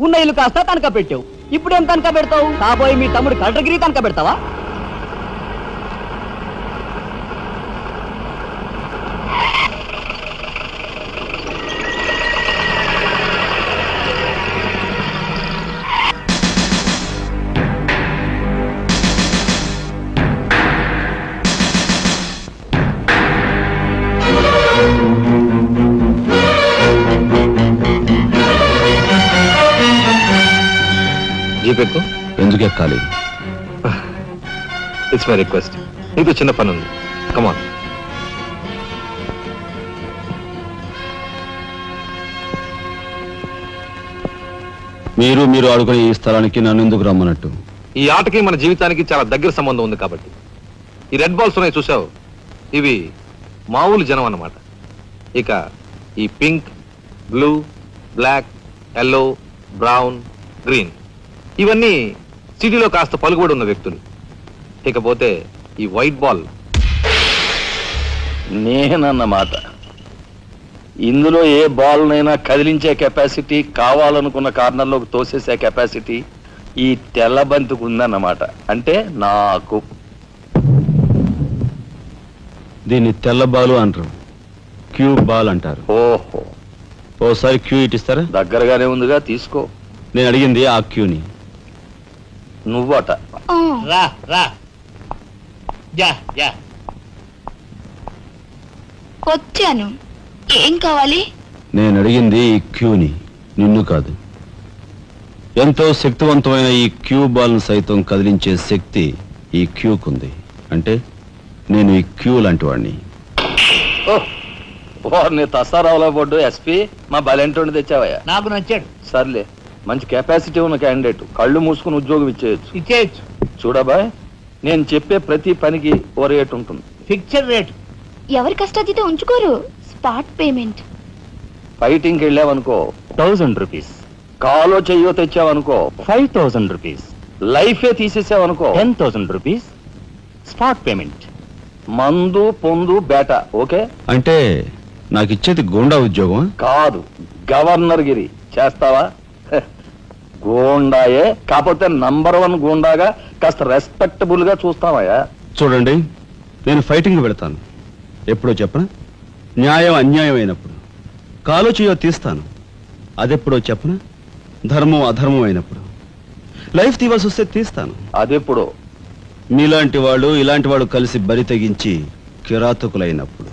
ఉన్న ఇల్లు కాస్త తనక పెట్టావు. ఇప్పుడేం తనక పెడతావు? కాబోయే మీ తమ్ముడు కలెక్టర్గిరి తనక పెడతావా? జీపెక్కు. ఎందుకు ఎక్కాలి? It's my request. నీకు చిన్న పని ఉంది. కమాన్. మీరు ఆడుకునే ఈ స్థలానికి నన్ను ఎందుకు రమ్మన్నట్టు? ఈ ఆటకి మన జీవితానికి చాలా దగ్గర సంబంధం ఉంది కాబట్టి. ఈ రెడ్ బాల్స్ ఉన్నాయి చూసావు, ఇవి మామూలు జనం అన్నమాట. ఇక ఈ pink, blue, black, yellow, brown, green ఇవన్నీ సిటీలో కాస్త పలుకుబడి ఉన్న వ్యక్తులు. ఇకపోతే ఈ వైట్ బాల్ నేనన్నమాట. ఇందులో ఏ బాల్నైనా కదిలించే కెపాసిటీ, కావాలనుకున్న కార్నర్లోకి తోసేసే కెపాసిటీ ఈ తెల్ల బంతికి ఉందన్నమాట. అంటే నాకు. దీన్ని తెల్ల బాలు అంటారు, క్యూ బాల్ అంటారు. ఓహో, ఓసారి క్యూ ఇటిస్తారా? దగ్గరగానే ఉందిగా, తీసుకో. నేను అడిగింది ఆ క్యూని. నువ్వట. రా రా. వచ్చాను. ఏం కావాలి? నేను అడిగింది ఈ క్యూని, నిన్ను కాదు. ఎంతో శక్తివంతమైన ఈ క్యూ బాల్ సైతం కదిలించే శక్తి ఈ క్యూకుంది. అంటే నేను ఈ క్యూ లాంటి వాడిని. నీ తసారావులో బొడ్డు ఎస్పీ మా బలెంటోని తెచ్చావయ్యా. నాకు నచ్చాడు. సర్లే, మంచి కెపాసిటీ ఉన్న క్యాండిడేట్. కళ్ళు మూసుకుని ఉద్యోగం ఇచ్చేయచ్చు. చూడబాయ్, నేను చెప్పే ప్రతి పనికి ఓ రేట్ ఉంటుంది. Fixed rate. ఎవరి కష్టాతీతం ఉంచుకోరు. Spot payment. ఫైటింగ్కి వెళ్ళావనుకో 1000 రూపీస్. కాలో చెయ్యో తెచ్చావనుకో 5000 రూపీస్. లైఫే తీసేసావనుకో 10,000 రూపీస్ స్పాట్ పేమెంట్. మందు పొందు బేట. ఓకే? అంటే నాకు ఇచ్చేది గోండా ఉద్యోగం కాదు, గవర్నర్ గిరి. చేస్తావా? గోండాయే, కాకపోతే నంబర్ 1 గోండాగా కాస్త రెస్పెక్టబుల్ గా చూస్తావయ్యా. చూడండి, నేను ఫైటింగ్ పెడతాను. ఎప్పుడో చెప్పనా? న్యాయం అన్యాయం అయినప్పుడు. కాలో చేయో తీస్తాను. అదెప్పుడో చెప్పనా? ధర్మం అధర్మం అయినప్పుడు. లైఫ్ తీవాల్సి వస్తే తీస్తాను. అదెప్పుడో మీలాంటి వాళ్ళు ఇలాంటి వాళ్ళు కలిసి బరి తెగించి కిరాతకులైనప్పుడు.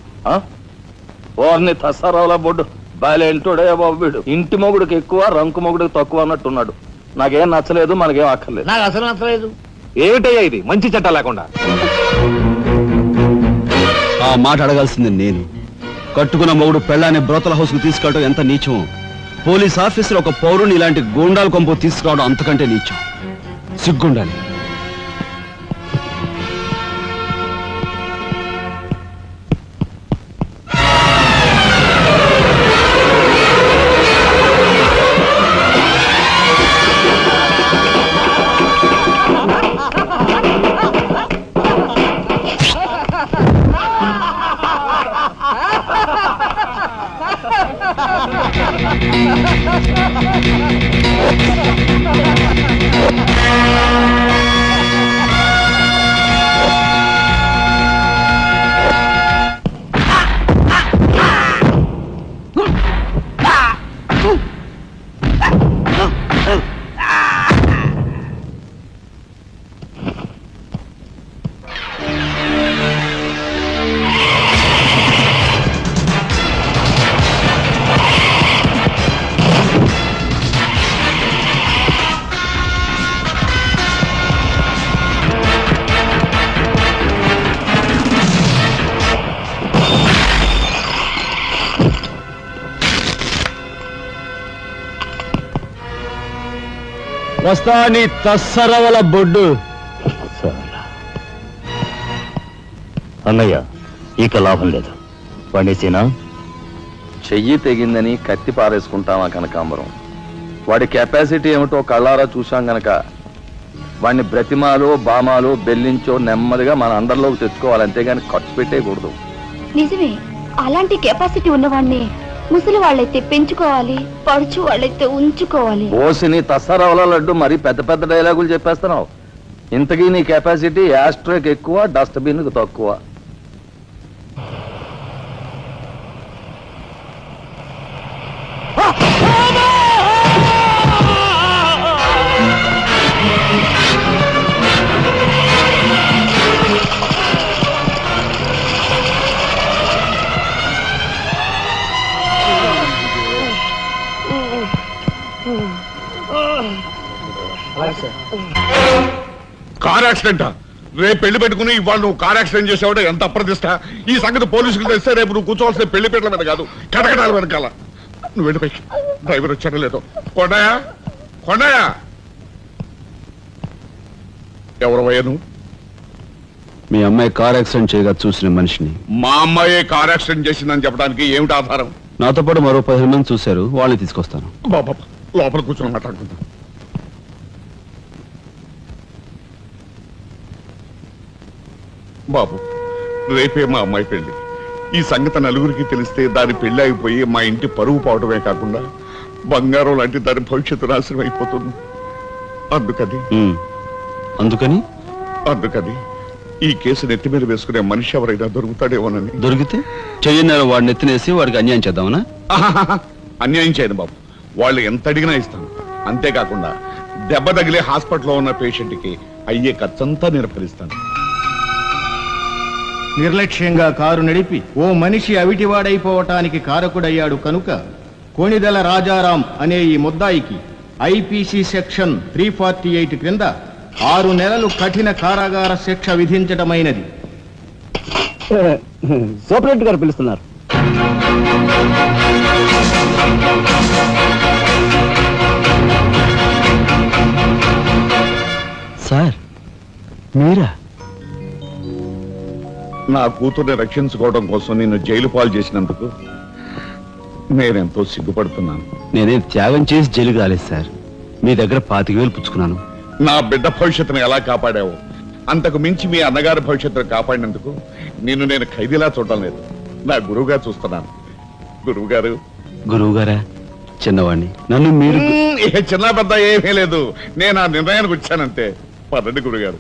ఓర్ని తసారావుల బొడ్డు బాలేంటోడే బాబు వీడు. ఇంటి మొగుడికి ఎక్కువ, రంకు మొగుడికి తక్కువ అన్నట్టున్నాడు. నాకేం నచ్చలేదు, మనకేం అక్కర్లేదు. నాకు అసలు నచ్చలేదు. ఏమిటయ్యా ఇది? మంచి చట్టం లేకుండా. ఆ మాట అడగాల్సింది నేను. కట్టుకున్న మొగుడు పెళ్ళాన్ని బ్రోతల హౌస్ కు తీసుకెళ్ళడం ఎంత నీచమో, పోలీస్ ఆఫీసర్ ఒక పౌరుని ఇలాంటి గూండాల కొంపు తీసుకురావడం అంతకంటే నీచం. సిగ్గుండాలి. వస్తా నీ తస్సరవల బొడ్డు. అన్నయ్య, ఇక లాభం లేదు. పండేసేనా? చెయ్యి తెగిందని కత్తి పారేసుకుంటామా కనకాంబరం? వాడి కెపాసిటీ ఏమిటో కళ్ళారా చూశాం గనక వాడిని బ్రతిమాలో బామాలో బెల్లించో నెమ్మదిగా మన అండర్లోకి తెచ్చుకోవాలి, అంతేగాని ఖర్చు పెట్టేయకూడదు. నిజమే, అలాంటి కెపాసిటీ ఉన్నవాడిని ముసలి వాళ్ళైతే పెంచుకోవాలి, పడుచు వాళ్ళైతే ఉంచుకోవాలి. ఓసిని తస్సరవల లడ్డు మరి పెద్ద పెద్ద డైలాగులు చెప్పేస్తున్నావు. ఇంతకీ నీ కెపాసిటీ యాస్ట్రోకి ఎక్కువ, డస్ట్బిన్ కు తక్కువ. కార్ యాక్సిడెంటా? రేపు పెళ్లి పెట్టుకుని ఇవాళ నువ్వు కార్ యాక్సిడెంట్ చేసావుంటే ఎంత అప్రదిష్ట. ఈ సంగతి పోలీసులకు తెస్తే రేపు నువ్వు కూర్చోవాల్సిన పెళ్లి పీటల మీద కాదు, కటకటాల వెనకాల. నువ్వు వెళ్ళిపోయి డ్రైవర్ వచ్చాడో లేదో. కొండయా, కొండయా, ఎవరవయ్యా నువ్వు? మీ అమ్మాయి కార్ యాక్సిడెంట్ చేయగా చూసిన మనిషిని. మా అమ్మాయి కార్ యాక్సిడెంట్ చేసిందని చెప్పడానికి ఏమిటి ఆధారం? నాతో పాటు మరో 15 మంది చూశారు, వాళ్ళని తీసుకొస్తాను. బాబా లోపల కూర్చొని మాట్లాడుకుందాం. బాబు, రేపే మా అమ్మాయి పెళ్లి. ఈ సంగతి నలుగురికి తెలిస్తే దాని పెళ్లి అయిపోయి మా ఇంటి పరువు పోవడమే కాకుండా బంగారం లాంటి దాని భవిష్యత్తు నాశనం అయిపోతుంది. అందుకని ఈ కేసు నెత్తి మీద వేసుకునే మనిషి ఎవరైనా దొరుకుతాడేమోనని. దొరికితే చెయ్యని వాడిని ఎత్తినేసి వాడికి అన్యాయం చేద్దామనా? అన్యాయం చేయను బాబు, వాళ్ళు ఎంత అడిగినా ఇస్తాను. అంతేకాకుండా దెబ్బ తగిలే హాస్పిటల్లో ఉన్న పేషెంట్ కి అయ్యే ఖర్చంతా నిర్భరిస్తాను. నిర్లక్ష్యంగా కారు నడిపి ఓ మనిషి అవిటివాడైపోవటానికి కారకుడయ్యాడు కనుక కోణిదెల రాజారాం అనే ఈ ముద్దాయికి ఐపీసీ సెక్షన్ 348 క్రింద 6 నెలలు కఠిన కారాగార శిక్ష విధించడమైనది. సూపరింటెండెంట్ గారు పిలుస్తున్నారు. సార్ మీరా? నా కూతుర్ని రక్షించుకోవడం కోసం నిన్ను జైలు పాలు చేసినందుకు నేనెంతో సిగ్గుపడుతున్నాను. నేనేం త్యాగం చేసి జైలు కాలేదు సార్, మీ దగ్గర 25,000 పుచ్చుకున్నాను. నా బిడ్డ భవిష్యత్తును ఎలా కాపాడావో అంతకు మించి మీ అన్నగారి భవిష్యత్తును కాపాడినందుకు నిన్ను నేను ఖైదీలా చూడడం లేదు, నా గురువుగా చూస్తున్నాను. గురువు గారా? చిన్నవాణ్ణి, నన్ను మీరు చిన్న పెద్ద ఏమీ లేదు, నేను ఆ నిర్ణయానికి వచ్చానంతే. పదండి గురుగారు.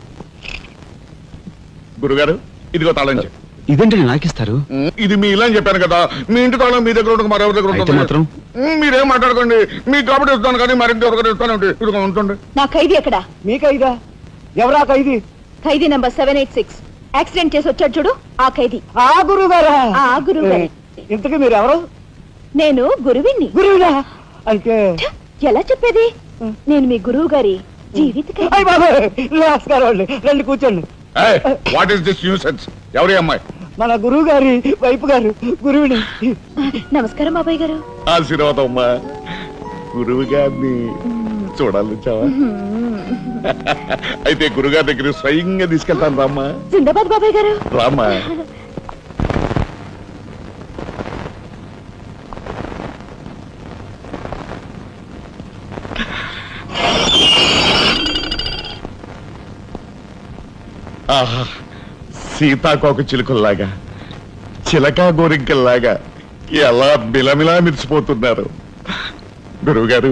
గురుగారు, ఇదిగో తాళం చెప్పు. ఇదేంటి నాకిస్తారు? ఇది మీ ఇలా అని చెప్పాను కదా, మీ ఇంటి తాళం మీ దగ్గర ఉండక మరెవరి దగ్గర ఉంటుంది. మీరేం మాట్లాడుకోండి, మీకు కాబట్టి ఇస్తాను కానీ మరింటి ఎవరికైనా ఇస్తానంటే ఇదిగో ఉంటుంది. నా ఖైదీ ఎక్కడ? మీ ఖైదా? ఎవరా ఖైదీ? ఖైదీ నంబర్ 786 యాక్సిడెంట్ చేసి వచ్చాడు చూడు, ఆ ఖైదీ. ఆ గురువు గారా? ఆ గురువు గారే. ఇంతకీ మీరు ఎవరు? నేను గురువిని. గురువునా? అయితే ఎలా చెప్పేది? నేను మీ గురువు గారి జీవిత. నమస్కారం, రండి కూర్చోండి. What is this nuisance? ఎవరి అమ్మాయి? మన గురువు గారి వైపు గారు, గురువుని. నమస్కారం బాబాయ్ గారు. ఆశీర్వాదం అమ్మా. గురువు గారిని చూడాలి చావా? అయితే గురుగారి దగ్గర స్వయంగా తీసుకెళ్తాను రామ్మా. జిందాబాద్ బాబాయ్ గారు. రామ్మా. ఆహా, సీతాకోక చిలుకల్లాగా చిలకా గోరింకల్లాగా ఎలా బిలమిలా మిరిసిపోతున్నారు. గురువుగారు,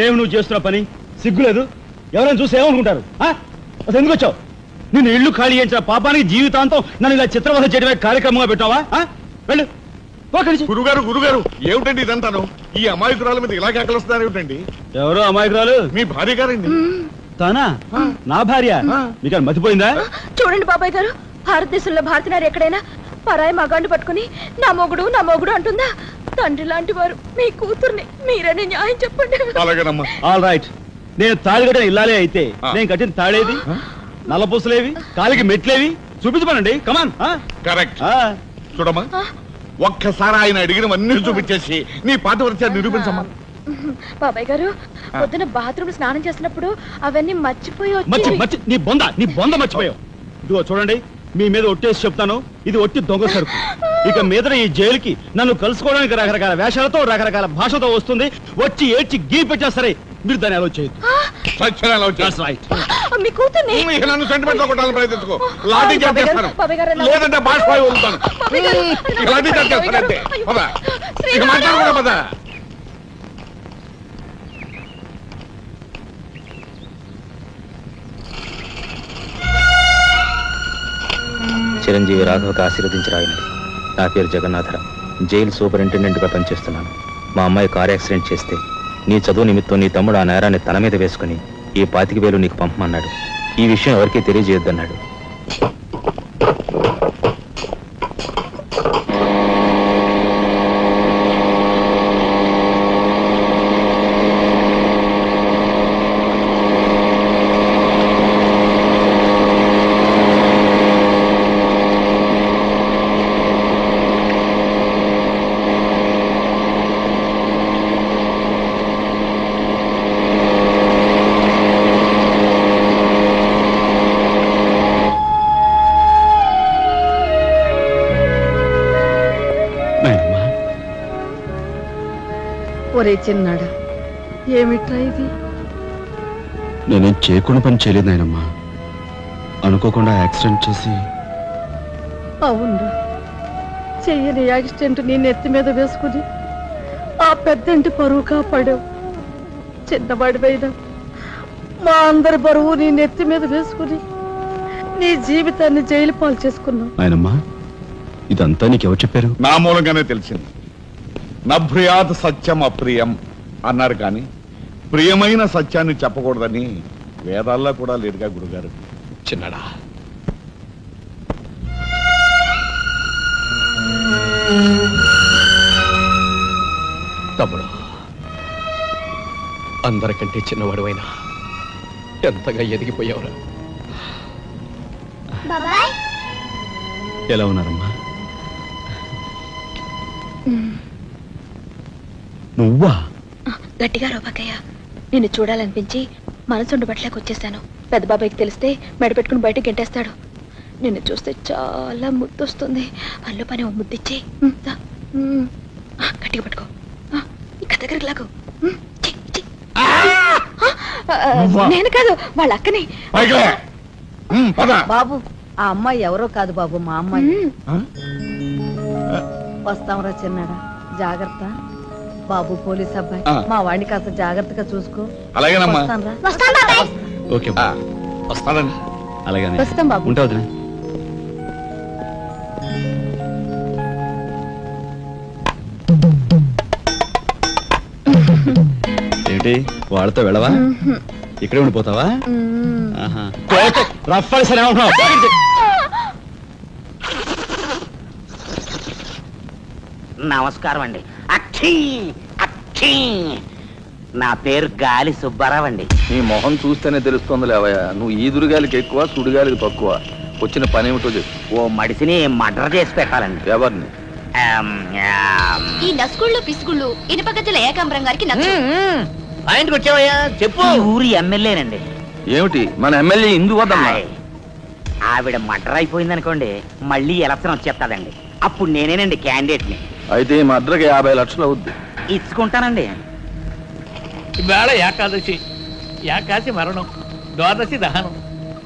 ఏమి నువ్వు చేస్తున్న పని? సిగ్గులేదు? ఎవరైనా చూసి ఏమనుకుంటారు? అసలు ఎందుకు వచ్చావు? నిన్ను ఇల్లు ఖాళీ చేయించిన పాపానికి జీవితాంతం నన్ను ఇలా చిత్రవధ చేయడమే కార్యక్రమంగా పెట్టావా? వెళ్ళు. గురుగారు, గురుగారు, ఏమిటండి ఇదంతాను? ఈ అమాయకురాల మీద ఇలా కేకలుస్తున్నారు ఏమిటండి? ఎవరో అమాయకురాలు? మీ భార్య గారండి. తానా? నా భార్య? మీకు మతిపోయిందా? చూడండి బాబాయ్ గారు, భారతదేశంలో భారతీయులు ఎక్కడైనా పరాయి మగాండు పట్టుకుని నా మొగుడు నా మొగుడు అంటుందా? తండ్రి లాంటి వారు మీ కూతుర్ని మీరనే న్యాయం చెప్పండి. అలాగేనమ్మా. All right. నేను తాళి కట్టిన ఇల్లాలే అయితే నేను కట్టిన తాళేది, నల్లపూసలేవి, కాలికి మెట్లేవి చూపించమనండి. కమాన్. కరెక్ట్. చూడమ్మా, ఒక్కసారి ఆయన అడిగినవన్నీ చూపించేసి నీ పాతివ్రత్యాన్ని నిరూపించమ్మా. బాబాయ్ గారు, పొద్దున బాత్రూమ్ స్నానం చేసినప్పుడు అవన్నీ మర్చిపోయి నీ బొంద మర్చిపోయావు. ఇదిగో చూడండి, మీ మీద ఒట్టేసి చెప్తాను, ఇది ఒట్టి దొంగ సరుకు. ఇక మీద ఈ జైలుకి నన్ను కలుసుకోవడానికి రకరకాల వేషాలతో రకరకాల భాషతో వస్తుంది. వచ్చి ఏడ్చి గీ పెట్టా సరే మీరు దాన్ని అలో చేయొద్దు. మీ కూతుర్ని నన్ను సెంటిమెంట్ లో కొట్టాలని ప్రయత్నించుకో. లాఠీ చేస్తాను, లేదంటే బాష్పాయి వదులుతాను. లాఠీ చేస్తానంటే ఇక మాట్లాడుకున్నా పదా. చిరంజీవి రాఘవకు ఆశీర్వదించరాయినది. నా పేరు జగన్నాథరావు, జైలు సూపరింటెండెంట్గా పనిచేస్తున్నాను. మా అమ్మాయి కార్ యాక్సిడెంట్ చేస్తే నీ చదువు నిమిత్తం నీ తమ్ముడు ఆ నేరాన్ని తన మీద వేసుకుని ఈ 25,000 నీకు పంపమన్నాడు. ఈ విషయం ఎవరికీ తెలియజేయొద్దన్నాడు. ఒరే చిన్నాడా, ఏమిట్రా ఇది? నేనేం చేయకుండా పని చేయలేదు నాయనమ్మా. అనుకోకుండా యాక్సిడెంట్ చేసి. అవునరా, చెయ్యని యాక్సిడెంట్ నీ నెత్తి మీద వేసుకుని ఆ పెద్దంటి పరువు కాపాడావు. చిన్నవాడివైనా మా అందరి బరువు నీ నెత్తి మీద వేసుకుని నీ జీవితాన్ని జైలు పాలు చేసుకున్నావు. నాయనమ్మా, ఇదంతా నీకెవరు చెప్పారు? నా మూలంగానే తెలిసింది. నభ్రియాత్ సత్యం అప్రియం అన్నారు, కానీ ప్రియమైన సత్యాన్ని చెప్పకూడదని వేదాల్లో కూడా లేదుగా గురుగారు. చిన్నడా, తమ్ముడు, అందరికంటే చిన్నవాడువైనా ఎంతగా ఎదిగిపోయావురా. ఎలా ఉన్నారమ్మా? నువ్వా? గట్టిగా రోపకయ్య, నిన్ను చూడాలనిపించి మనసుండి బట్టలేక వచ్చేసాను. పెద్ద బాబాయ్కి తెలిస్తే మెడపెట్టుకుని బయటకు గెంటేస్తాడు. నిన్ను చూస్తే చాలా ముద్దొస్తుంది. పళ్ళు పని ముద్దిచ్చి గట్టిగా పట్టుకో. ఇక్కడ దగ్గరికి లాగు. నేను కాదు, వాళ్ళ అక్కని. బాబు, ఆ అమ్మాయి ఎవరో కాదు బాబు, మా అమ్మాయి. వస్తాంరా చిన్నాడా, జాగ్రత్త. బాబు పోలీస్ అబ్బాయి, మా వాడిని కాస్త జాగ్రత్తగా చూసుకో. అలాగేనమ్మా. ఓకే, వస్తానండి. అలాగే వస్తాం బాబు. ఉంటా వదిలే. ఏంటి వాళ్ళతో వెళ్ళవా? ఇక్కడే ఉండిపోతావా? నమస్కారం అండి. అక్షీ అక్షీ, నా పేరు గాలి సుబ్బారావు అండి. నీ మొహం చూస్తేనే తెలుస్తుంది లేవయ్యా, నువ్వు ఈదురుగాలికి ఎక్కువ సుడిగాలికి తక్కువ. వచ్చిన పని ఏమిటో చెప్పు. ఓ మడిసిని మర్డర్ చేసి పెట్టాలండి. ఎవరిని? ఈ నస్కుళ్ళు పిసుగుళ్ళు ఇనుపగజ్జల ఏకాంబరం గారికి నచ్చు. ఆయనకు వచ్చావయ్యా, చెప్పు. ఊరి ఎమ్మెల్యేనండి. ఏమిటి మన ఎమ్మెల్యే ఇందు వద్దమ్మా? ఆవిడ మర్డర్ అయిపోయింది అనుకోండి, మళ్ళీ ఎలక్షన్ వచ్చేస్తాదండి. అప్పుడు నేనేనండి క్యాండిడేట్ని. అయితే ఈ మర్డర్కి 50 లక్షలు అవుద్ది. ఇచ్చుకుంటానండి. ఇవాళ ఏకాదశి, ఏకాశి మరణం, ద్వాదశి దహనం,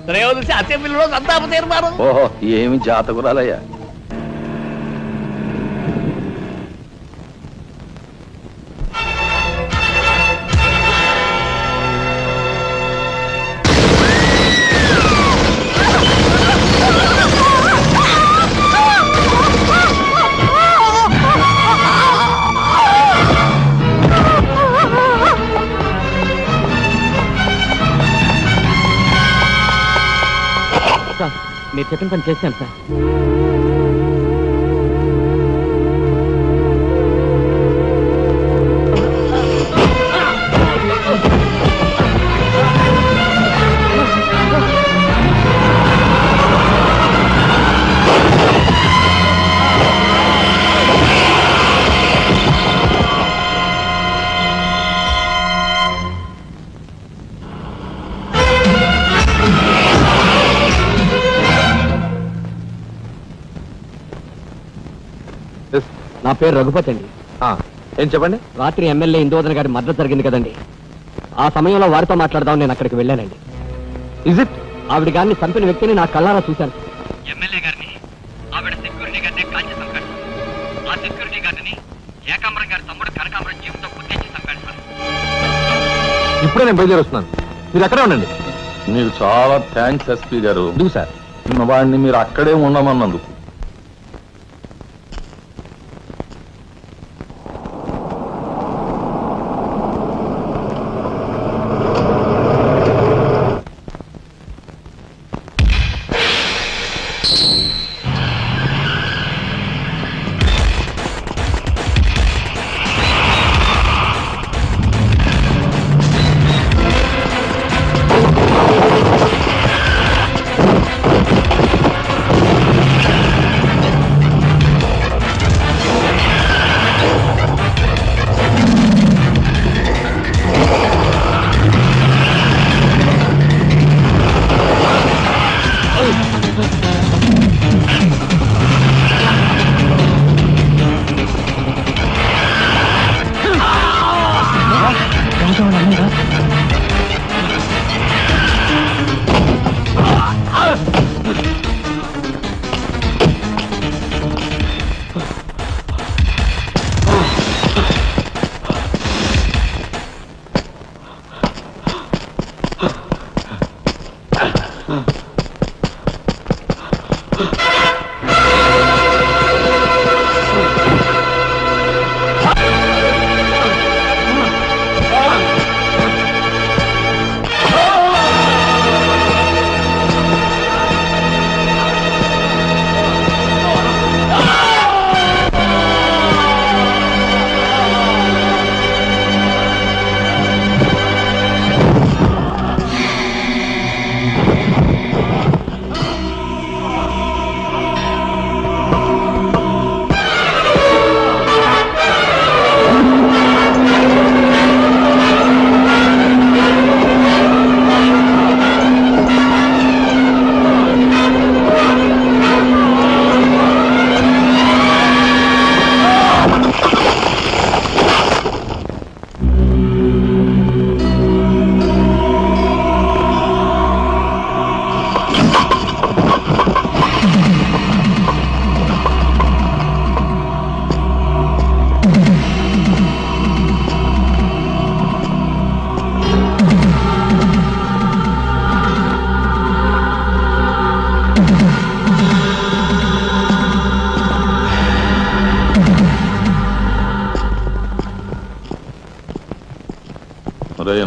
త్రయోదశి అసెంబ్లీలో సంతాప తీర్మానం. ఓహో, ఏమి జాతకురాలయ్యా. మీరు చెప్పిన పని చేశాను సార్. నా పేరు రఘుపతి అండి. ఏం చెప్పండి? రాత్రి ఎమ్మెల్యే ఇందువదన గారి మద్దతు జరిగింది కదండి, ఆ సమయంలో వారితో మాట్లాడదాం నేను అక్కడికి వెళ్ళానండి. Is it? ఆవిడ గారిని చంపిన వ్యక్తిని నా కళ్ళారా చూశాను. ఎమ్మెల్యే గారిని, ఆవిడ సెక్యూరిటీ గారిని కాల్చి చంపాడు. ఆ సెక్యూరిటీ గారిని ఏకాంబరం గారి తమ్ముడు కనకాంబరం జీవితం గుర్తించి చంపాడు సార్. ఇప్పుడే నేను బయలుదేరుస్తున్నాను, మీరు అక్కడే ఉండండి. మీకు చాలా థ్యాంక్స్ ఎస్పీ గారు. ఎందుకు సార్? వాడిని మీరు అక్కడే ఉండమన్నందుకు.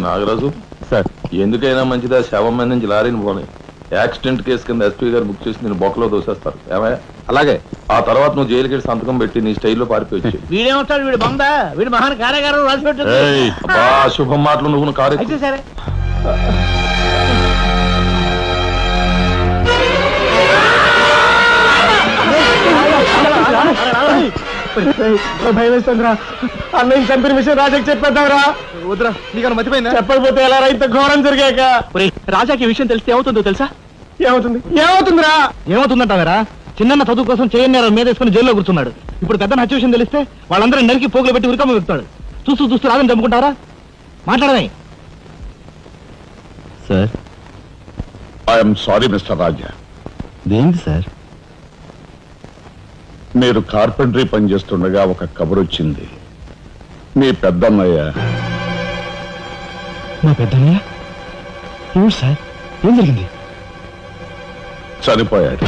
నాగరాజు సార్, ఎందుకైనా మంచిదా శవం మీద నుంచి లారీని పోనీ. యాక్సిడెంట్ కేసు కింద ఎస్పీ గారు బుక్ చేసి నేను బొక్కలో దోసేస్తారు. ఏమయ్యా? అలాగే. ఆ తర్వాత నువ్వు జైలుకి సంతకం పెట్టి నీ స్టైల్లో పారిపోయి. వీడేమొస్తాడు? వీడు బంద, వీడు మహాన్ కార్యగారు రాసి పెట్టు. శుభం మాటలు నువ్వు కారు. సరే భయం వేస్తుందిరా. అన్నయ్య చంపిన విషయం రాజాకి చెప్పేద్దాంరా. వద్దురా, నీకన్నా మర్చిపోయిందా? చెప్పకపోతే ఎలా ఇంత ఘోరం జరిగాక. రాజాకి విషయం తెలిస్తే ఏమవుతుందో తెలుసా? ఏమవుతుందిరా? ఏమవుతుందంటావరా? చిన్న చదువు కోసం చేయన్నారు మీద వేసుకుని జైల్లో కూర్చున్నాడు. ఇప్పుడు పెద్ద హత్య విషయం తెలిస్తే వాళ్ళందరూ నరికి పోగులు పెట్టి ఉరికమ్మ వెళ్తాడు. చూస్తూ రాజని చంపుకుంటారా? మాట్లాడమే సార్. ఐఎమ్ సారీ మిస్టర్ రాజా. దేనికి సార్? మీరు కార్పెంటరీ పనిచేస్తుండగా ఒక కబురు వచ్చింది. మీ పెద్దన్నయ్య. మా పెద్దన్నయ్య? ఏమిటి సార్? ఏం జరిగింది? చనిపోయాడు.